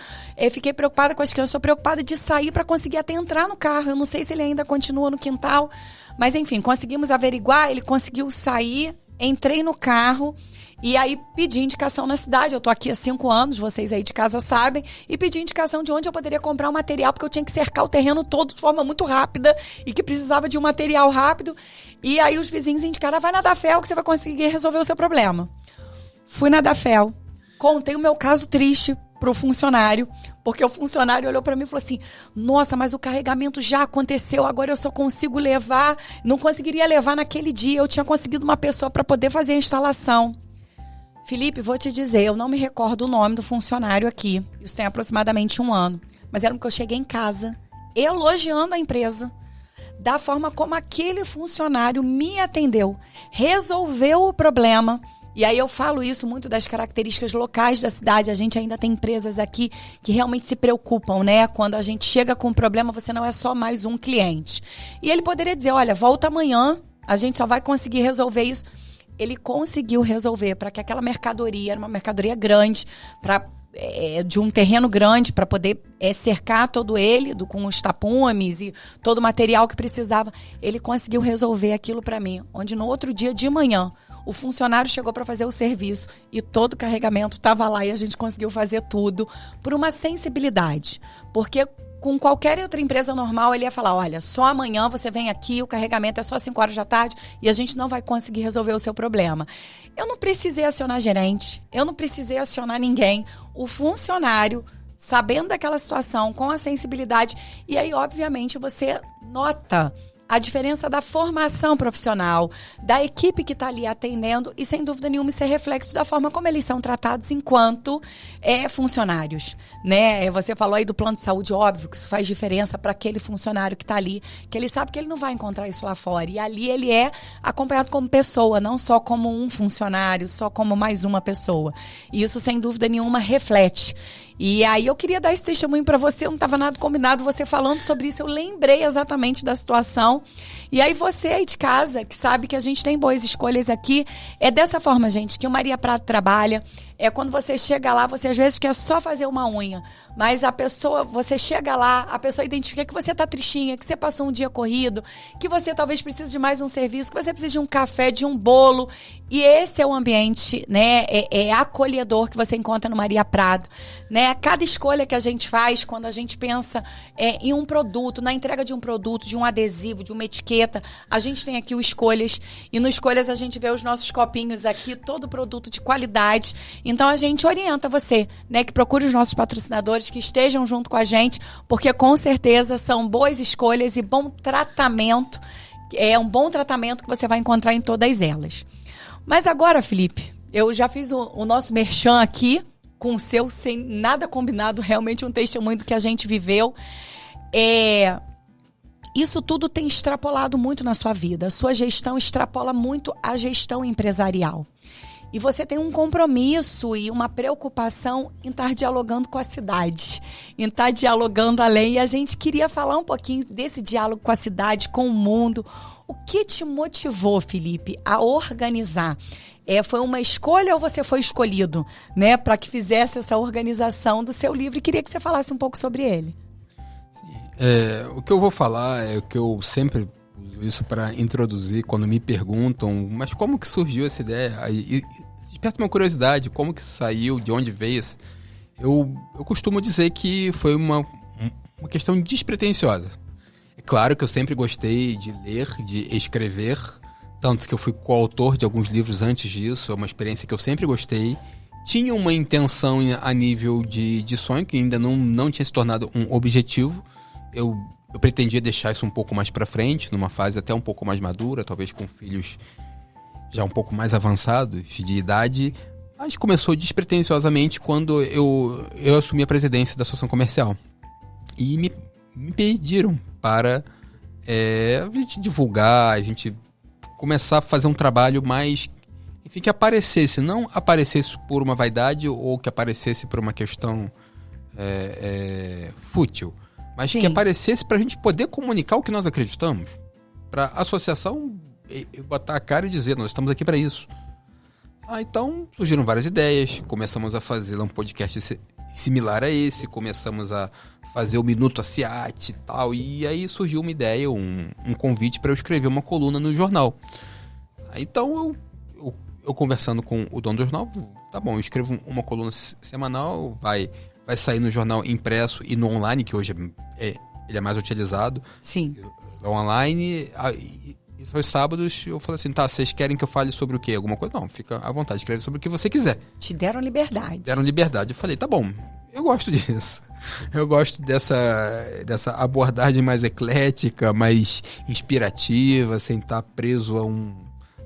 fiquei preocupada com as crianças, estou preocupada de sair para conseguir até entrar no carro, eu não sei se ele ainda continua no quintal, mas enfim, conseguimos averiguar, ele conseguiu sair, entrei no carro e aí pedi indicação na cidade, eu tô aqui há 5 anos, vocês aí de casa sabem, e pedi indicação de onde eu poderia comprar o material, porque eu tinha que cercar o terreno todo de forma muito rápida e que precisava de um material rápido. E aí os vizinhos indicaram, vai na Dafel que você vai conseguir resolver o seu problema. Fui na Dafel, contei o meu caso triste pro funcionário, porque o funcionário olhou para mim e falou assim, nossa, mas o carregamento já aconteceu, agora eu só consigo levar, não conseguiria levar naquele dia, eu tinha conseguido uma pessoa para poder fazer a instalação. Felipe, vou te dizer, eu não me recordo o nome do funcionário aqui, isso tem aproximadamente 1 ano, mas era porque eu cheguei em casa, elogiando a empresa, da forma como aquele funcionário me atendeu, resolveu o problema. E aí eu falo isso muito das características locais da cidade. A gente ainda tem empresas aqui que realmente se preocupam, né? Quando a gente chega com um problema, você não é só mais um cliente. E ele poderia dizer, olha, volta amanhã, a gente só vai conseguir resolver isso. Ele conseguiu resolver para que aquela mercadoria, era uma mercadoria grande, de um terreno grande para poder cercar todo ele com os tapumes e todo o material que precisava. Ele conseguiu resolver aquilo para mim, onde no outro dia de manhã o funcionário chegou para fazer o serviço e todo o carregamento estava lá e a gente conseguiu fazer tudo por uma sensibilidade, porque com qualquer outra empresa normal, ele ia falar, olha, só amanhã você vem aqui, o carregamento é só 5 horas da tarde e a gente não vai conseguir resolver o seu problema. Eu não precisei acionar gerente, eu não precisei acionar ninguém. O funcionário, sabendo daquela situação, com a sensibilidade, e aí, obviamente, você nota a diferença da formação profissional, da equipe que está ali atendendo e, sem dúvida nenhuma, isso é reflexo da forma como eles são tratados enquanto funcionários, né? Você falou aí do plano de saúde, óbvio que isso faz diferença para aquele funcionário que está ali, que ele sabe que ele não vai encontrar isso lá fora. E ali ele é acompanhado como pessoa, não só como um funcionário, só como mais uma pessoa. E isso, sem dúvida nenhuma, reflete. E aí eu queria dar esse testemunho para você, não estava nada combinado, você falando sobre isso, eu lembrei exatamente da situação. E aí você aí de casa, que sabe que a gente tem boas escolhas aqui, é dessa forma, gente, que o Maria Prado trabalha. É quando você chega lá, você às vezes quer só fazer uma unha, mas a pessoa, você chega lá, a pessoa identifica que você tá tristinha, que você passou um dia corrido, que você talvez precise de mais um serviço, que você precisa de um café, de um bolo. E esse é o ambiente, né, acolhedor que você encontra no Maria Prado, né? Cada escolha que a gente faz, quando a gente pensa em um produto, na entrega de um produto, de um adesivo, de uma etiqueta, a gente tem aqui o Escolhas, e no Escolhas a gente vê os nossos copinhos aqui, todo produto de qualidade. Então a gente orienta você, né, que procure os nossos patrocinadores, que estejam junto com a gente, porque com certeza são boas escolhas e bom tratamento, é um bom tratamento que você vai encontrar em todas elas. Mas agora, Felipe, eu já fiz o nosso merchan aqui, com o seu, sem nada combinado, realmente um testemunho do que a gente viveu. Isso tudo tem extrapolado muito na sua vida. A sua gestão extrapola muito a gestão empresarial. E você tem um compromisso e uma preocupação em estar dialogando com a cidade, em estar dialogando além. E a gente queria falar um pouquinho desse diálogo com a cidade, com o mundo. O que te motivou, Felipe, a organizar? Foi uma escolha ou você foi escolhido, né, para que fizesse essa organização do seu livro? E queria que você falasse um pouco sobre ele. Sim. O que eu vou falar é o que eu sempre isso para introduzir quando me perguntam, mas como que surgiu essa ideia? E desperta uma curiosidade, como que saiu, de onde veio isso? Eu costumo dizer que foi uma questão despretensiosa. É claro que eu sempre gostei de ler, de escrever, tanto que eu fui coautor de alguns livros antes disso, é uma experiência que eu sempre gostei. Tinha uma intenção a nível de sonho, que ainda não tinha se tornado um objetivo. Eu pretendia deixar isso um pouco mais para frente, numa fase até um pouco mais madura, talvez com filhos já um pouco mais avançados de idade, mas começou despretensiosamente quando eu assumi a presidência da Associação Comercial. E me pediram para a gente divulgar, a gente começar a fazer um trabalho mais, enfim, que aparecesse, não aparecesse por uma vaidade ou que aparecesse por uma questão fútil, mas Sim. que aparecesse para a gente poder comunicar o que nós acreditamos, para a associação botar a cara e dizer, nós estamos aqui para isso. Então surgiram várias ideias, começamos a fazer um podcast similar a esse, começamos a fazer o Minuto ACIAT e tal, e aí surgiu uma ideia, um convite para eu escrever uma coluna no jornal. Então eu conversando com o dono do jornal, tá bom, eu escrevo uma coluna semanal, vai sair no jornal impresso e no online, que hoje ele é mais utilizado. Sim. Online, e aos sábados eu falei assim, tá, vocês querem que eu fale sobre o quê? Alguma coisa? Não, fica à vontade, escreve sobre o que você quiser. Te deram liberdade. Deram liberdade. Eu falei, tá bom, eu gosto disso. Eu gosto dessa abordagem mais eclética, mais inspirativa, sem estar preso a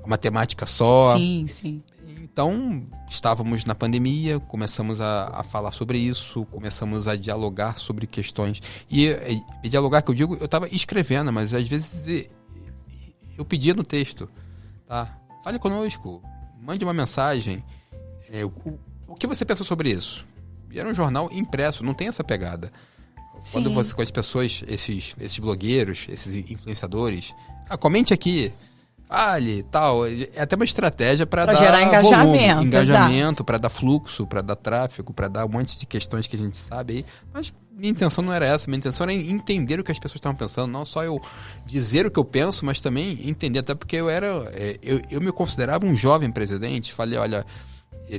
uma temática só. Sim, sim. Então, estávamos na pandemia, começamos a falar sobre isso, começamos a dialogar sobre questões. E dialogar, que eu digo, eu estava escrevendo, mas às vezes eu pedia no texto, tá? Fale conosco, mande uma mensagem. O que você pensa sobre isso? E era um jornal impresso, não tem essa pegada. Sim. Quando você com as pessoas, esses blogueiros, esses influenciadores, comente aqui, fale, tal. É até uma estratégia para dar gerar engajamento, para dar fluxo, para dar tráfego, para dar um monte de questões que a gente sabe aí. Mas minha intenção não era essa, minha intenção era entender o que as pessoas estavam pensando, não só eu dizer o que eu penso, mas também entender, até porque eu me considerava um jovem presidente. Falei, olha,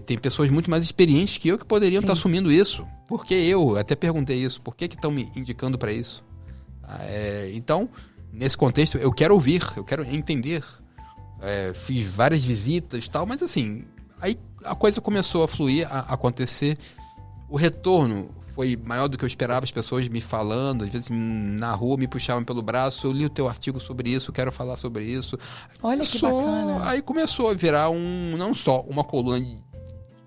tem pessoas muito mais experientes que eu que poderiam estar assumindo isso. Por que eu? Até perguntei isso. Por que estão me indicando para isso? Então, nesse contexto, eu quero ouvir, eu quero entender. Fiz várias visitas e tal, mas assim, aí a coisa começou a fluir, a acontecer. O retorno foi maior do que eu esperava, as pessoas me falando, às vezes na rua me puxavam pelo braço, eu li o teu artigo sobre isso, quero falar sobre isso. Olha que bacana. Aí começou a virar não só uma coluna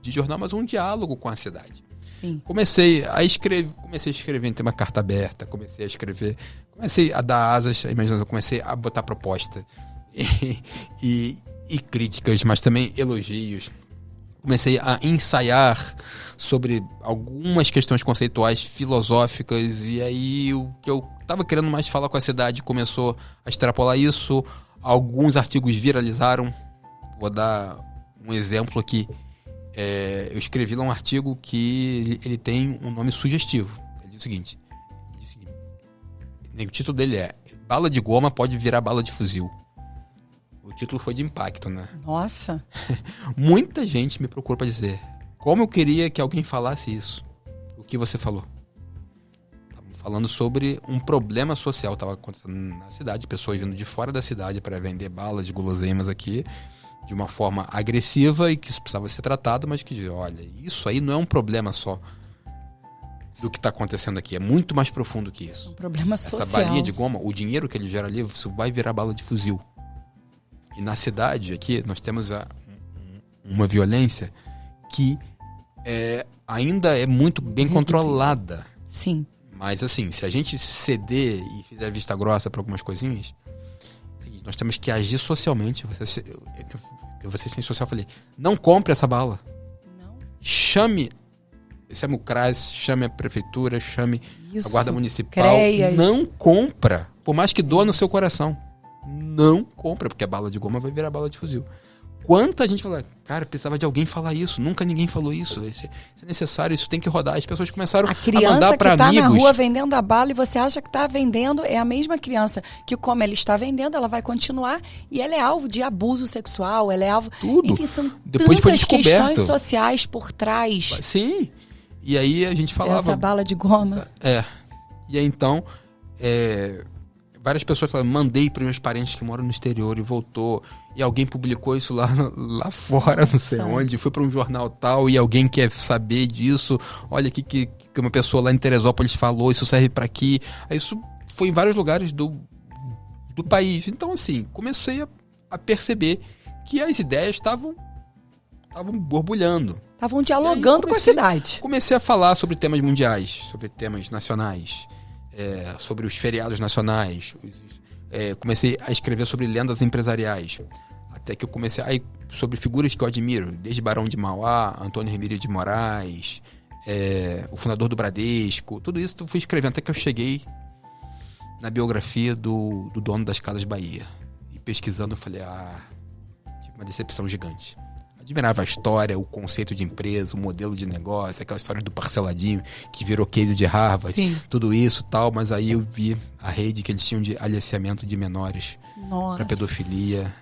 de jornal, mas um diálogo com a cidade. Sim. Comecei a escrever em tema carta aberta, comecei a dar asas à imaginação, comecei a botar proposta e críticas, mas também elogios. Comecei a ensaiar sobre algumas questões conceituais, filosóficas, e aí o que eu estava querendo mais falar com a cidade começou a extrapolar isso. Alguns artigos viralizaram. Vou dar um exemplo aqui. Eu escrevi lá um artigo que ele tem um nome sugestivo. Ele diz o seguinte: o título dele é Bala de Goma pode virar bala de fuzil. O título foi de impacto, né? Nossa. Muita gente me procurou para dizer como eu queria que alguém falasse isso. O que você falou? Estavam falando sobre um problema social que estava acontecendo na cidade, pessoas vindo de fora da cidade para vender balas de guloseimas aqui de uma forma agressiva e que isso precisava ser tratado, mas que, olha, isso aí não é um problema só do que está acontecendo aqui, é muito mais profundo que isso. Um problema social. Essa balinha de goma, o dinheiro que ele gera ali, isso vai virar bala de fuzil. E na cidade aqui nós temos uma violência que ainda é muito bem controlada. Sim. Mas assim, se a gente ceder e fizer vista grossa para algumas coisinhas, nós temos que agir socialmente. Você sem social, eu falei, não compre essa bala. Não. Chame o CRAS, chame a prefeitura, chame a guarda municipal. CREAS. Não compra, por mais que doa no seu coração. Não compra, porque a bala de goma vai virar bala de fuzil. quanta gente falou, cara, precisava de alguém falar isso, nunca ninguém falou isso, isso é necessário, isso tem que rodar. As pessoas começaram a mandar para amigos. A criança que está na rua vendendo a bala e você acha que está vendendo, é a mesma criança que, como ela está vendendo, ela vai continuar e ela é alvo de abuso sexual, ela é alvo... Tudo. Enfim, são Depois foi tantas descoberto. Questões sociais por trás. Sim. E aí a gente falava... Essa bala de goma. E aí então... várias pessoas falaram, mandei para meus parentes que moram no exterior e voltou. E alguém publicou isso lá fora, não sei onde. Foi para um jornal tal e alguém quer saber disso. Olha aqui que uma pessoa lá em Teresópolis falou, isso serve para aqui. Aí isso foi em vários lugares do país. Então, assim, comecei a perceber que as ideias estavam borbulhando. Estavam dialogando com a cidade. Comecei a falar sobre temas mundiais, sobre temas nacionais. Sobre os feriados nacionais, comecei a escrever sobre lendas empresariais, até que eu comecei sobre figuras que eu admiro, desde Barão de Mauá, Antônio Ribeiro de Moraes, o fundador do Bradesco, tudo isso eu fui escrevendo até que eu cheguei na biografia do dono das Casas Bahia, e pesquisando eu falei, tive uma decepção gigante. Admirava a história, o conceito de empresa, o modelo de negócio, aquela história do parceladinho que virou case de Harvard, Sim. Tudo isso e tal, mas aí eu vi a rede que eles tinham de aliciamento de menores para pedofilia.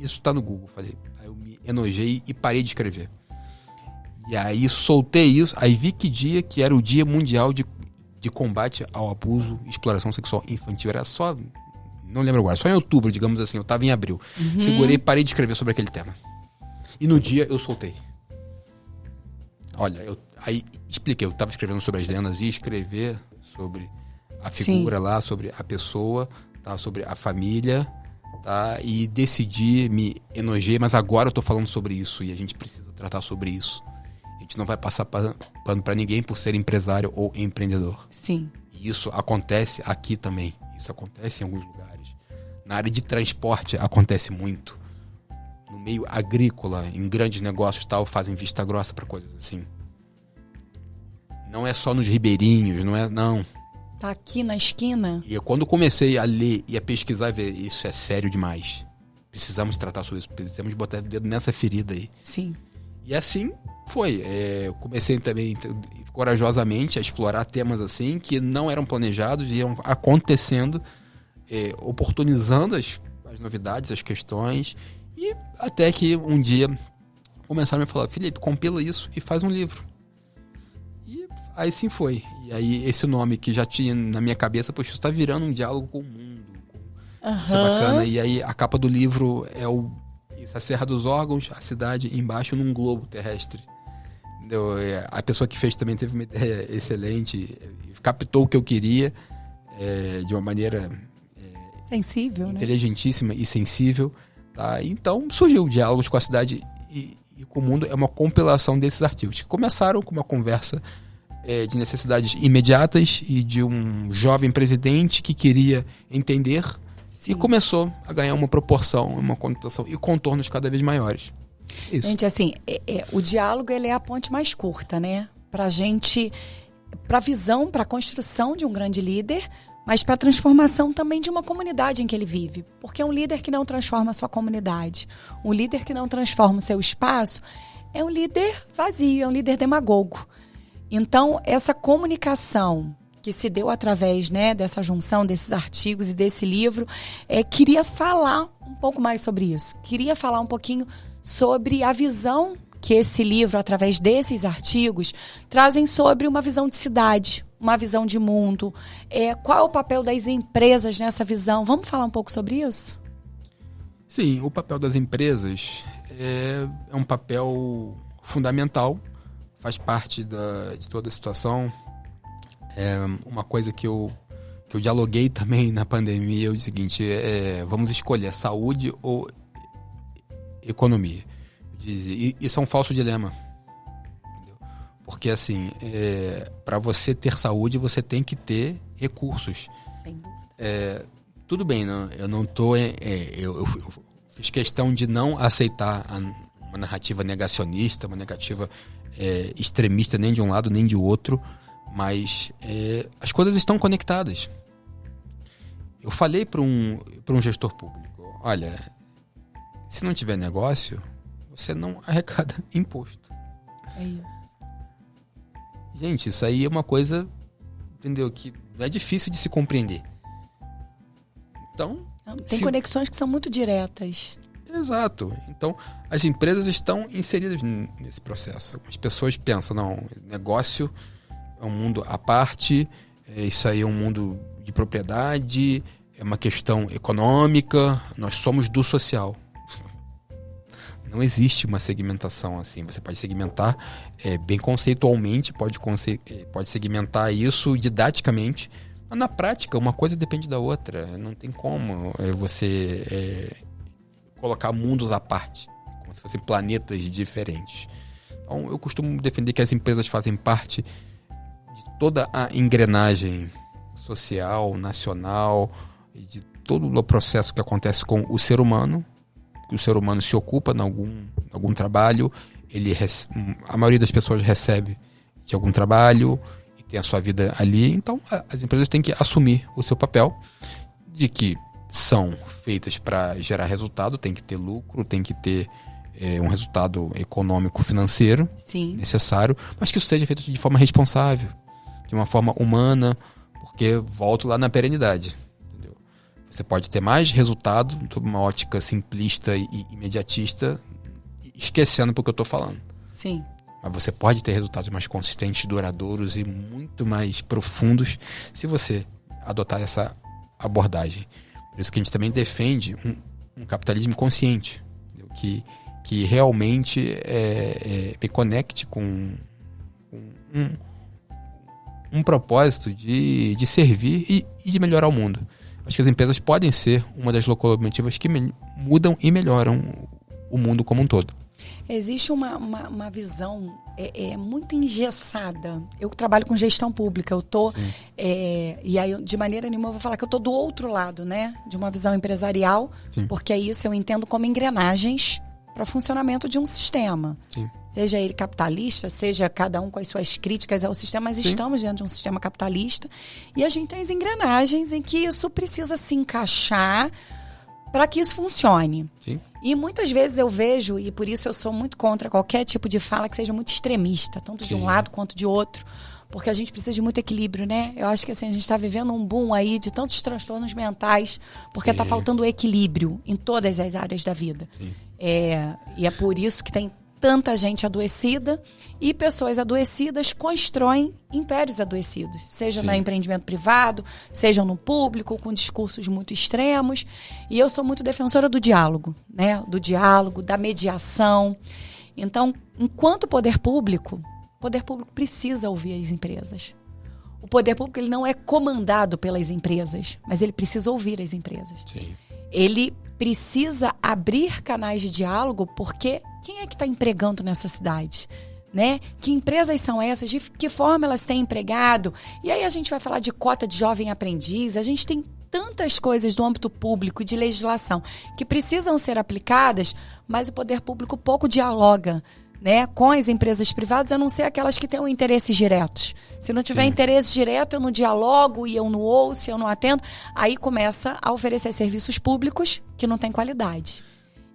Isso tá no Google, falei. Aí eu me enojei e parei de escrever. E aí soltei isso, aí vi que era o Dia Mundial de Combate ao Abuso e Exploração Sexual Infantil. Era só, não lembro agora, só em outubro, digamos assim, eu tava em abril. Segurei e parei de escrever sobre aquele tema. E no dia eu soltei. Olha, aí expliquei, eu estava escrevendo sobre as lendas e escrever sobre a figura Sim. lá, sobre a pessoa, tá? Sobre a família, tá? E decidi, me enojei, mas agora eu tô falando sobre isso e a gente precisa tratar sobre isso. A gente não vai passar pano para ninguém por ser empresário ou empreendedor. Sim. E isso acontece aqui também. Isso acontece em alguns lugares. Na área de transporte acontece muito. No meio agrícola, em grandes negócios tal, fazem vista grossa para coisas assim. Não é só nos ribeirinhos, não. Tá aqui na esquina. E quando comecei a ler e a pesquisar, ver isso é sério demais. Precisamos tratar sobre isso, precisamos botar o dedo nessa ferida aí. Sim. E assim foi. Eu comecei também corajosamente a explorar temas assim que não eram planejados e iam acontecendo, oportunizando as novidades, as questões. E até que um dia começaram a me falar, Felipe, compila isso e faz um livro. E aí sim foi. E aí esse nome que já tinha na minha cabeça, poxa, isso tá virando um diálogo com o mundo. Isso é bacana. E aí a capa do livro é a Serra dos Órgãos, a cidade embaixo num globo terrestre. Entendeu? A pessoa que fez também teve uma ideia excelente, captou o que eu queria de uma maneira sensível, inteligentíssima, né? E sensível. Tá? Então surgiu Diálogos com a Cidade e com o Mundo, é uma compilação desses artigos que começaram com uma conversa de necessidades imediatas e de um jovem presidente que queria entender. Sim. E começou a ganhar uma proporção, uma conotação e contornos cada vez maiores. Isso. Gente, assim, o diálogo ele é a ponte mais curta, né? Pra gente, pra visão, pra construção de um grande líder, mas para a transformação também de uma comunidade em que ele vive. Porque um líder que não transforma a sua comunidade, um líder que não transforma o seu espaço, é um líder vazio, é um líder demagogo. Então, essa comunicação que se deu através, né, dessa junção desses artigos e desse livro, queria falar um pouco mais sobre isso. Queria falar um pouquinho sobre a visão que esse livro, através desses artigos, trazem sobre uma visão de cidade, uma visão de mundo. Qual é o papel das empresas nessa visão? Vamos falar um pouco sobre isso? Sim, o papel das empresas é um papel fundamental, faz parte de toda a situação. É uma coisa que eu dialoguei também na pandemia, é o seguinte, vamos escolher saúde ou economia. Isso é um falso dilema. Entendeu? Porque, assim, para você ter saúde, você tem que ter recursos. Sem dúvida. Tudo bem, não, eu não tô... eu fiz questão de não aceitar uma narrativa negacionista, uma narrativa extremista, nem de um lado, nem de outro, mas as coisas estão conectadas. Eu falei para um gestor público, olha... Se não tiver negócio, você não arrecada imposto. É isso. Gente, isso aí é uma coisa, entendeu? Que é difícil de se compreender. Então... Tem conexões que são muito diretas. Exato. Então, as empresas estão inseridas nesse processo. As pessoas pensam, não, negócio é um mundo à parte, isso aí é um mundo de propriedade, é uma questão econômica, nós somos do social. Não existe uma segmentação assim. Você pode segmentar bem conceitualmente, pode segmentar isso didaticamente, mas na prática uma coisa depende da outra. Não tem como você colocar mundos à parte, como se fossem planetas diferentes. Então eu costumo defender que as empresas fazem parte de toda a engrenagem social, nacional, e de todo o processo que acontece com o ser humano, que o ser humano se ocupa em algum trabalho, a maioria das pessoas recebe de algum trabalho e tem a sua vida ali. Então as empresas têm que assumir o seu papel de que são feitas para gerar resultado, tem que ter lucro, tem que ter um resultado econômico, financeiro necessário, mas que isso seja feito de forma responsável, de uma forma humana, porque volto lá na perenidade. Você pode ter mais resultado sob uma ótica simplista e imediatista, esquecendo porque eu estou falando. Sim. Mas você pode ter resultados mais consistentes, duradouros e muito mais profundos se você adotar essa abordagem. Por isso que a gente também defende um capitalismo consciente, que realmente me conecte com um propósito de servir e de melhorar o mundo. Acho que as empresas podem ser uma das locomotivas que mudam e melhoram o mundo como um todo. Existe uma visão muito engessada. Eu trabalho com gestão pública, e aí de maneira nenhuma eu vou falar que eu estou do outro lado, né? De uma visão empresarial, porque é isso eu entendo como engrenagens para o funcionamento de um sistema. Sim. Seja ele capitalista, seja cada um com as suas críticas ao sistema, mas estamos dentro de um sistema capitalista e a gente tem as engrenagens em que isso precisa se encaixar para que isso funcione. Sim. E muitas vezes eu vejo, e por isso eu sou muito contra qualquer tipo de fala que seja muito extremista, tanto de um lado quanto de outro, porque a gente precisa de muito equilíbrio, né? Eu acho que assim, a gente está vivendo um boom aí de tantos transtornos mentais, porque está faltando equilíbrio em todas as áreas da vida. E é por isso que tem tanta gente adoecida e pessoas adoecidas constroem impérios adoecidos, seja no empreendimento privado, seja no público, com discursos muito extremos. E eu sou muito defensora do diálogo, né? Do diálogo, da mediação. Então, enquanto poder público precisa ouvir as empresas. O poder público ele não é comandado pelas empresas, mas ele precisa ouvir as empresas. Sim. Ele precisa abrir canais de diálogo, porque quem é que está empregando nessa cidade? Né? Que empresas são essas? De que forma elas têm empregado? E aí a gente vai falar de cota de jovem aprendiz. A gente tem tantas coisas do âmbito público e de legislação que precisam ser aplicadas, mas o poder público pouco dialoga, né, com as empresas privadas, a não ser aquelas que tenham interesses diretos. Se não tiver interesse direto, eu não dialogo e eu não ouço, eu não atendo, aí começa a oferecer serviços públicos que não têm qualidade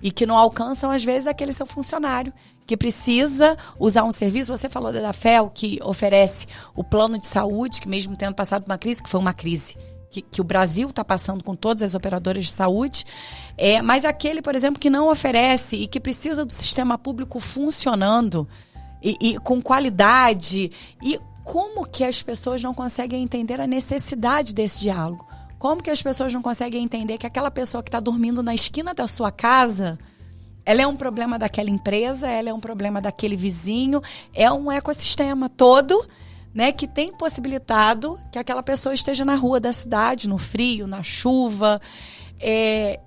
e que não alcançam, às vezes, aquele seu funcionário que precisa usar um serviço. Você falou da FEL, que oferece o plano de saúde, que mesmo tendo passado por uma crise, que foi uma crise que o Brasil está passando com todas as operadoras de saúde, mas aquele, por exemplo, que não oferece e que precisa do sistema público funcionando e com qualidade. E como que as pessoas não conseguem entender a necessidade desse diálogo? Como que as pessoas não conseguem entender que aquela pessoa que está dormindo na esquina da sua casa, ela é um problema daquela empresa, ela é um problema daquele vizinho, é um ecossistema todo, né, que tem possibilitado que aquela pessoa esteja na rua da cidade, no frio, na chuva.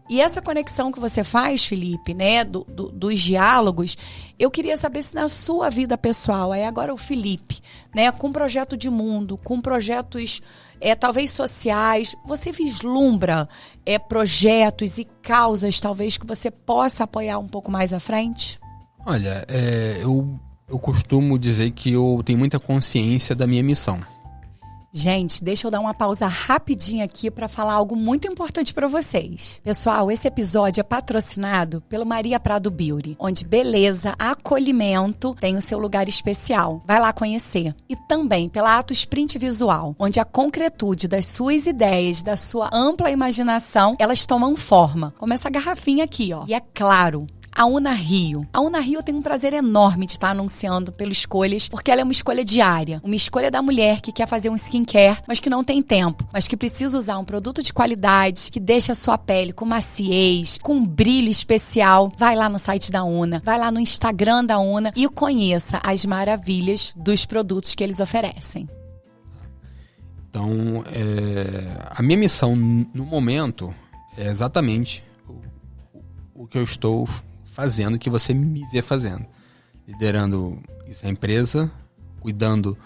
E essa conexão que você faz, Felipe, né, dos diálogos, eu queria saber se na sua vida pessoal, agora o Felipe, né, com projeto de mundo, com projetos talvez sociais, você vislumbra projetos e causas talvez que você possa apoiar um pouco mais à frente? Olha, eu costumo dizer que eu tenho muita consciência da minha missão. Gente, deixa eu dar uma pausa rapidinho aqui para falar algo muito importante para vocês. Pessoal, esse episódio é patrocinado pelo Maria Prado Beauty, onde beleza, acolhimento tem o seu lugar especial. Vai lá conhecer. E também pela Atos Print Visual, onde a concretude das suas ideias, da sua ampla imaginação, elas tomam forma. Como essa garrafinha aqui, ó. E é claro, a Una Rio. A Una Rio tem um prazer enorme de estar anunciando pelo Escolhas, porque ela é uma escolha diária. Uma escolha da mulher que quer fazer um skincare, mas que não tem tempo. Mas que precisa usar um produto de qualidade, que deixa a sua pele com maciez, com um brilho especial. Vai lá no site da Una, vai lá no Instagram da Una e conheça as maravilhas dos produtos que eles oferecem. Então, a minha missão no momento é exatamente o que eu estou fazendo, que você me vê fazendo. Liderando essa empresa, cuidando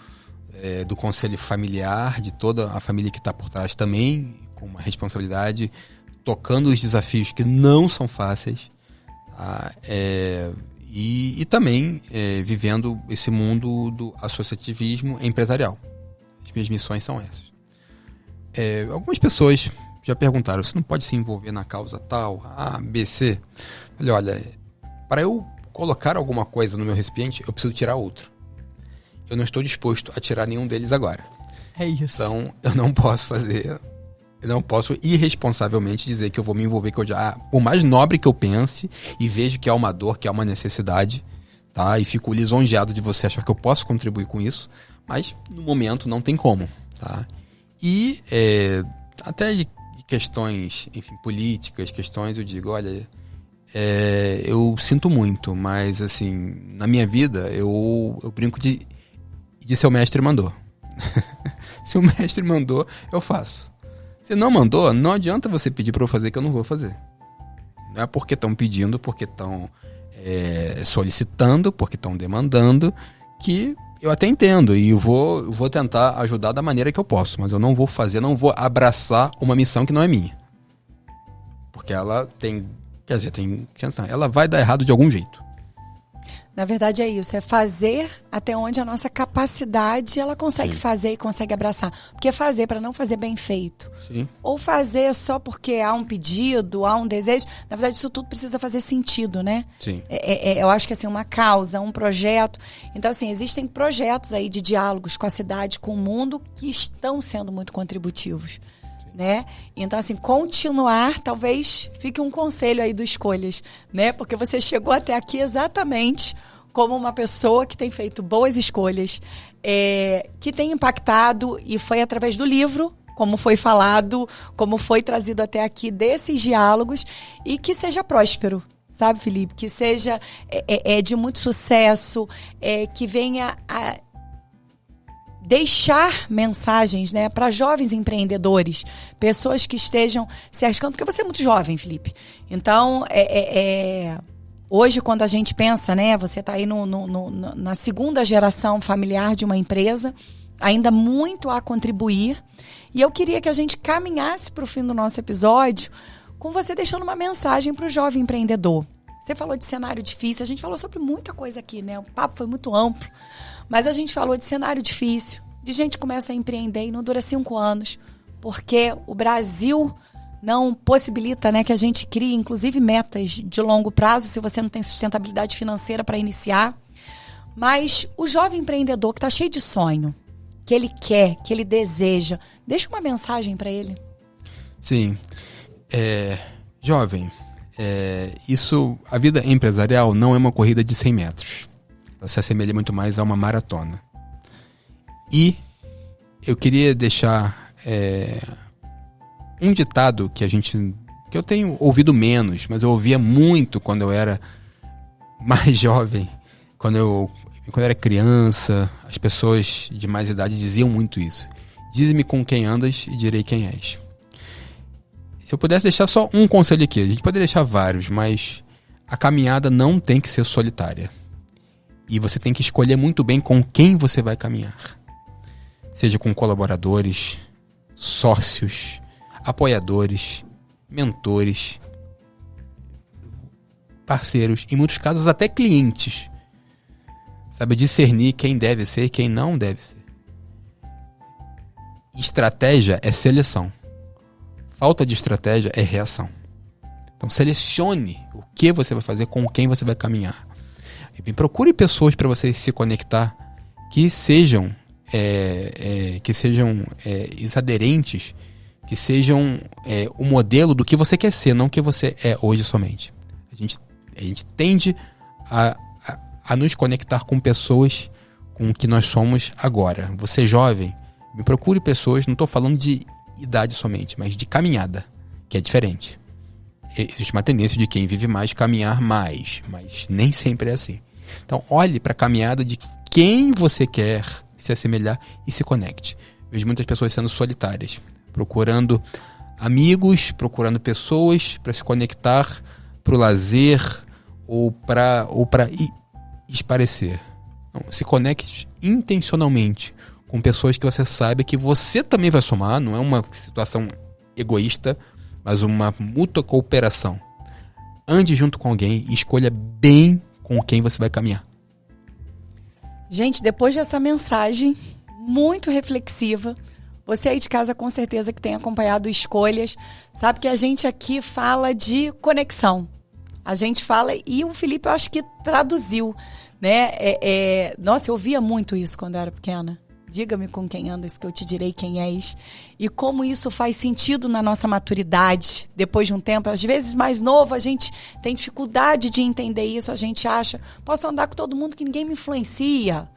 do conselho familiar, de toda a família que está por trás também, com uma responsabilidade, tocando os desafios que não são fáceis, tá? E também vivendo esse mundo do associativismo empresarial. As minhas missões são essas. Algumas pessoas já perguntaram, você não pode se envolver na causa tal, A, B, C? Olha, para eu colocar alguma coisa no meu recipiente, eu preciso tirar outro. Eu não estou disposto a tirar nenhum deles agora. É isso. Então, eu não posso irresponsavelmente dizer que eu vou me envolver, por mais nobre que eu pense e vejo que há uma dor, que há uma necessidade, tá? E fico lisonjeado de você achar que eu posso contribuir com isso, mas no momento não tem como, tá? E até de questões, enfim, políticas, questões, eu digo, olha, eu sinto muito, mas assim, na minha vida, eu brinco de se o mestre mandou. Se o mestre mandou, eu faço. Se não mandou, não adianta você pedir para eu fazer que eu não vou fazer. Não é porque estão pedindo, porque estão solicitando, porque estão demandando, que eu até entendo e eu vou tentar ajudar da maneira que eu posso, mas eu não vou abraçar uma missão que não é minha. Porque ela ela vai dar errado de algum jeito. Na verdade é isso, é fazer até onde a nossa capacidade ela consegue Sim. fazer e consegue abraçar. Porque fazer para não fazer bem feito. Sim. Ou fazer só porque há um pedido, há um desejo. Na verdade isso tudo precisa fazer sentido, né? Sim. Eu acho que assim, uma causa, um projeto. Então assim, existem projetos aí de diálogos com a cidade, com o mundo, que estão sendo muito contributivos. Né? Então, assim, continuar, talvez fique um conselho aí do Escolhas, né? Porque você chegou até aqui exatamente como uma pessoa que tem feito boas escolhas, que tem impactado, e foi através do livro, como foi falado, como foi trazido até aqui desses diálogos, e que seja próspero. Sabe, Felipe? Que seja de muito sucesso, que venha a deixar mensagens, né, para jovens empreendedores, pessoas que estejam se arriscando, porque você é muito jovem, Felipe. Então, hoje, quando a gente pensa, né, você está aí na segunda geração familiar de uma empresa, ainda muito a contribuir. E eu queria que a gente caminhasse para o fim do nosso episódio com você deixando uma mensagem para o jovem empreendedor. Você falou de cenário difícil, a gente falou sobre muita coisa aqui, né? O papo foi muito amplo. Mas a gente falou de cenário difícil, de gente que começa a empreender e não dura 5 anos, porque o Brasil não possibilita, né, que a gente crie, inclusive, metas de longo prazo, se você não tem sustentabilidade financeira para iniciar. Mas o jovem empreendedor que está cheio de sonho, que ele quer, que ele deseja, deixa uma mensagem para ele. Sim. Jovem, a vida empresarial não é uma corrida de 100 metros. Ela se assemelha muito mais a uma maratona. E eu queria deixar um ditado que eu tenho ouvido menos, mas eu ouvia muito quando eu era mais jovem, quando eu era criança. As pessoas de mais idade diziam muito isso. Dize-me com quem andas e direi quem és. Se eu pudesse deixar só um conselho aqui, a gente poderia deixar vários, mas a caminhada não tem que ser solitária. E você tem que escolher muito bem com quem você vai caminhar. Seja com colaboradores, sócios, apoiadores, mentores, parceiros, em muitos casos até clientes. Sabe discernir quem deve ser e quem não deve ser. estratégia é seleção. Falta de estratégia é reação. Então selecione o que você vai fazer, com quem você vai caminhar. E procure pessoas para você se conectar que sejam aderentes, que sejam o modelo do que você quer ser, não o que você é hoje somente. A gente tende a nos conectar com pessoas com o que nós somos agora. Você jovem, me procure pessoas, não estou falando de idade somente, mas de caminhada, que é diferente. Existe uma tendência de quem vive mais caminhar mais, mas nem sempre é assim. Então olhe para a caminhada de quem você quer se assemelhar e se conecte. Vejo muitas pessoas sendo solitárias, procurando amigos, procurando pessoas para se conectar para o lazer ou para esparecer. Não, se conecte intencionalmente com pessoas que você sabe que você também vai somar, não é uma situação egoísta, mas uma mútua cooperação. Ande junto com alguém e escolha bem com quem você vai caminhar. Gente, depois dessa mensagem muito reflexiva, você aí de casa com certeza que tem acompanhado Escolhas, sabe que a gente aqui fala de conexão. A gente fala, e o Felipe eu acho que traduziu, né? Nossa, eu ouvia muito isso quando eu era pequena. Diga-me com quem andas, que eu te direi quem és. E como isso faz sentido na nossa maturidade, depois de um tempo. Às vezes, mais novo, a gente tem dificuldade de entender isso. A gente acha, posso andar com todo mundo que ninguém me influencia.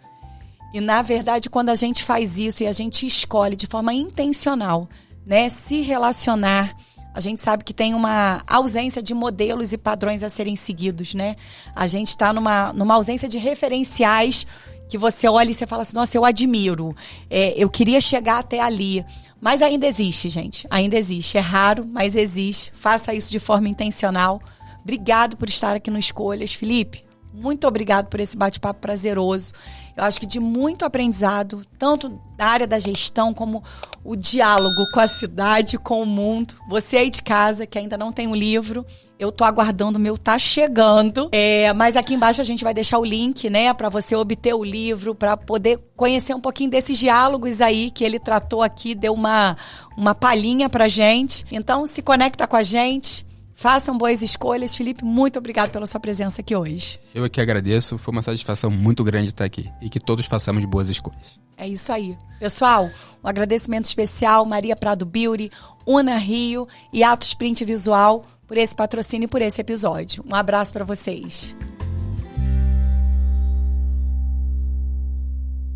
E, na verdade, quando a gente faz isso e a gente escolhe de forma intencional, né, se relacionar, a gente sabe que tem uma ausência de modelos e padrões a serem seguidos, né? A gente está numa ausência de referenciais que você olha e você fala assim, nossa, eu admiro, eu queria chegar até ali. Mas ainda existe, gente, ainda existe. É raro, mas existe. Faça isso de forma intencional. Obrigado por estar aqui no Escolhas. Felipe, muito obrigado por esse bate-papo prazeroso. Eu acho que de muito aprendizado, tanto na área da gestão, como o diálogo com a cidade, com o mundo. Você aí de casa, que ainda não tem o livro, eu tô aguardando, o meu tá chegando. Mas aqui embaixo a gente vai deixar o link, né, para você obter o livro, para poder conhecer um pouquinho desses diálogos aí que ele tratou aqui, deu uma palhinha pra gente. Então, se conecta com a gente. Façam boas escolhas. Felipe, muito obrigado pela sua presença aqui hoje. Eu que agradeço, foi uma satisfação muito grande estar aqui. E que todos façamos boas escolhas. É isso aí. Pessoal, um agradecimento especial, Maria Prado Beauty, Una Rio e Atos Print Visual por esse patrocínio e por esse episódio. Um abraço para vocês.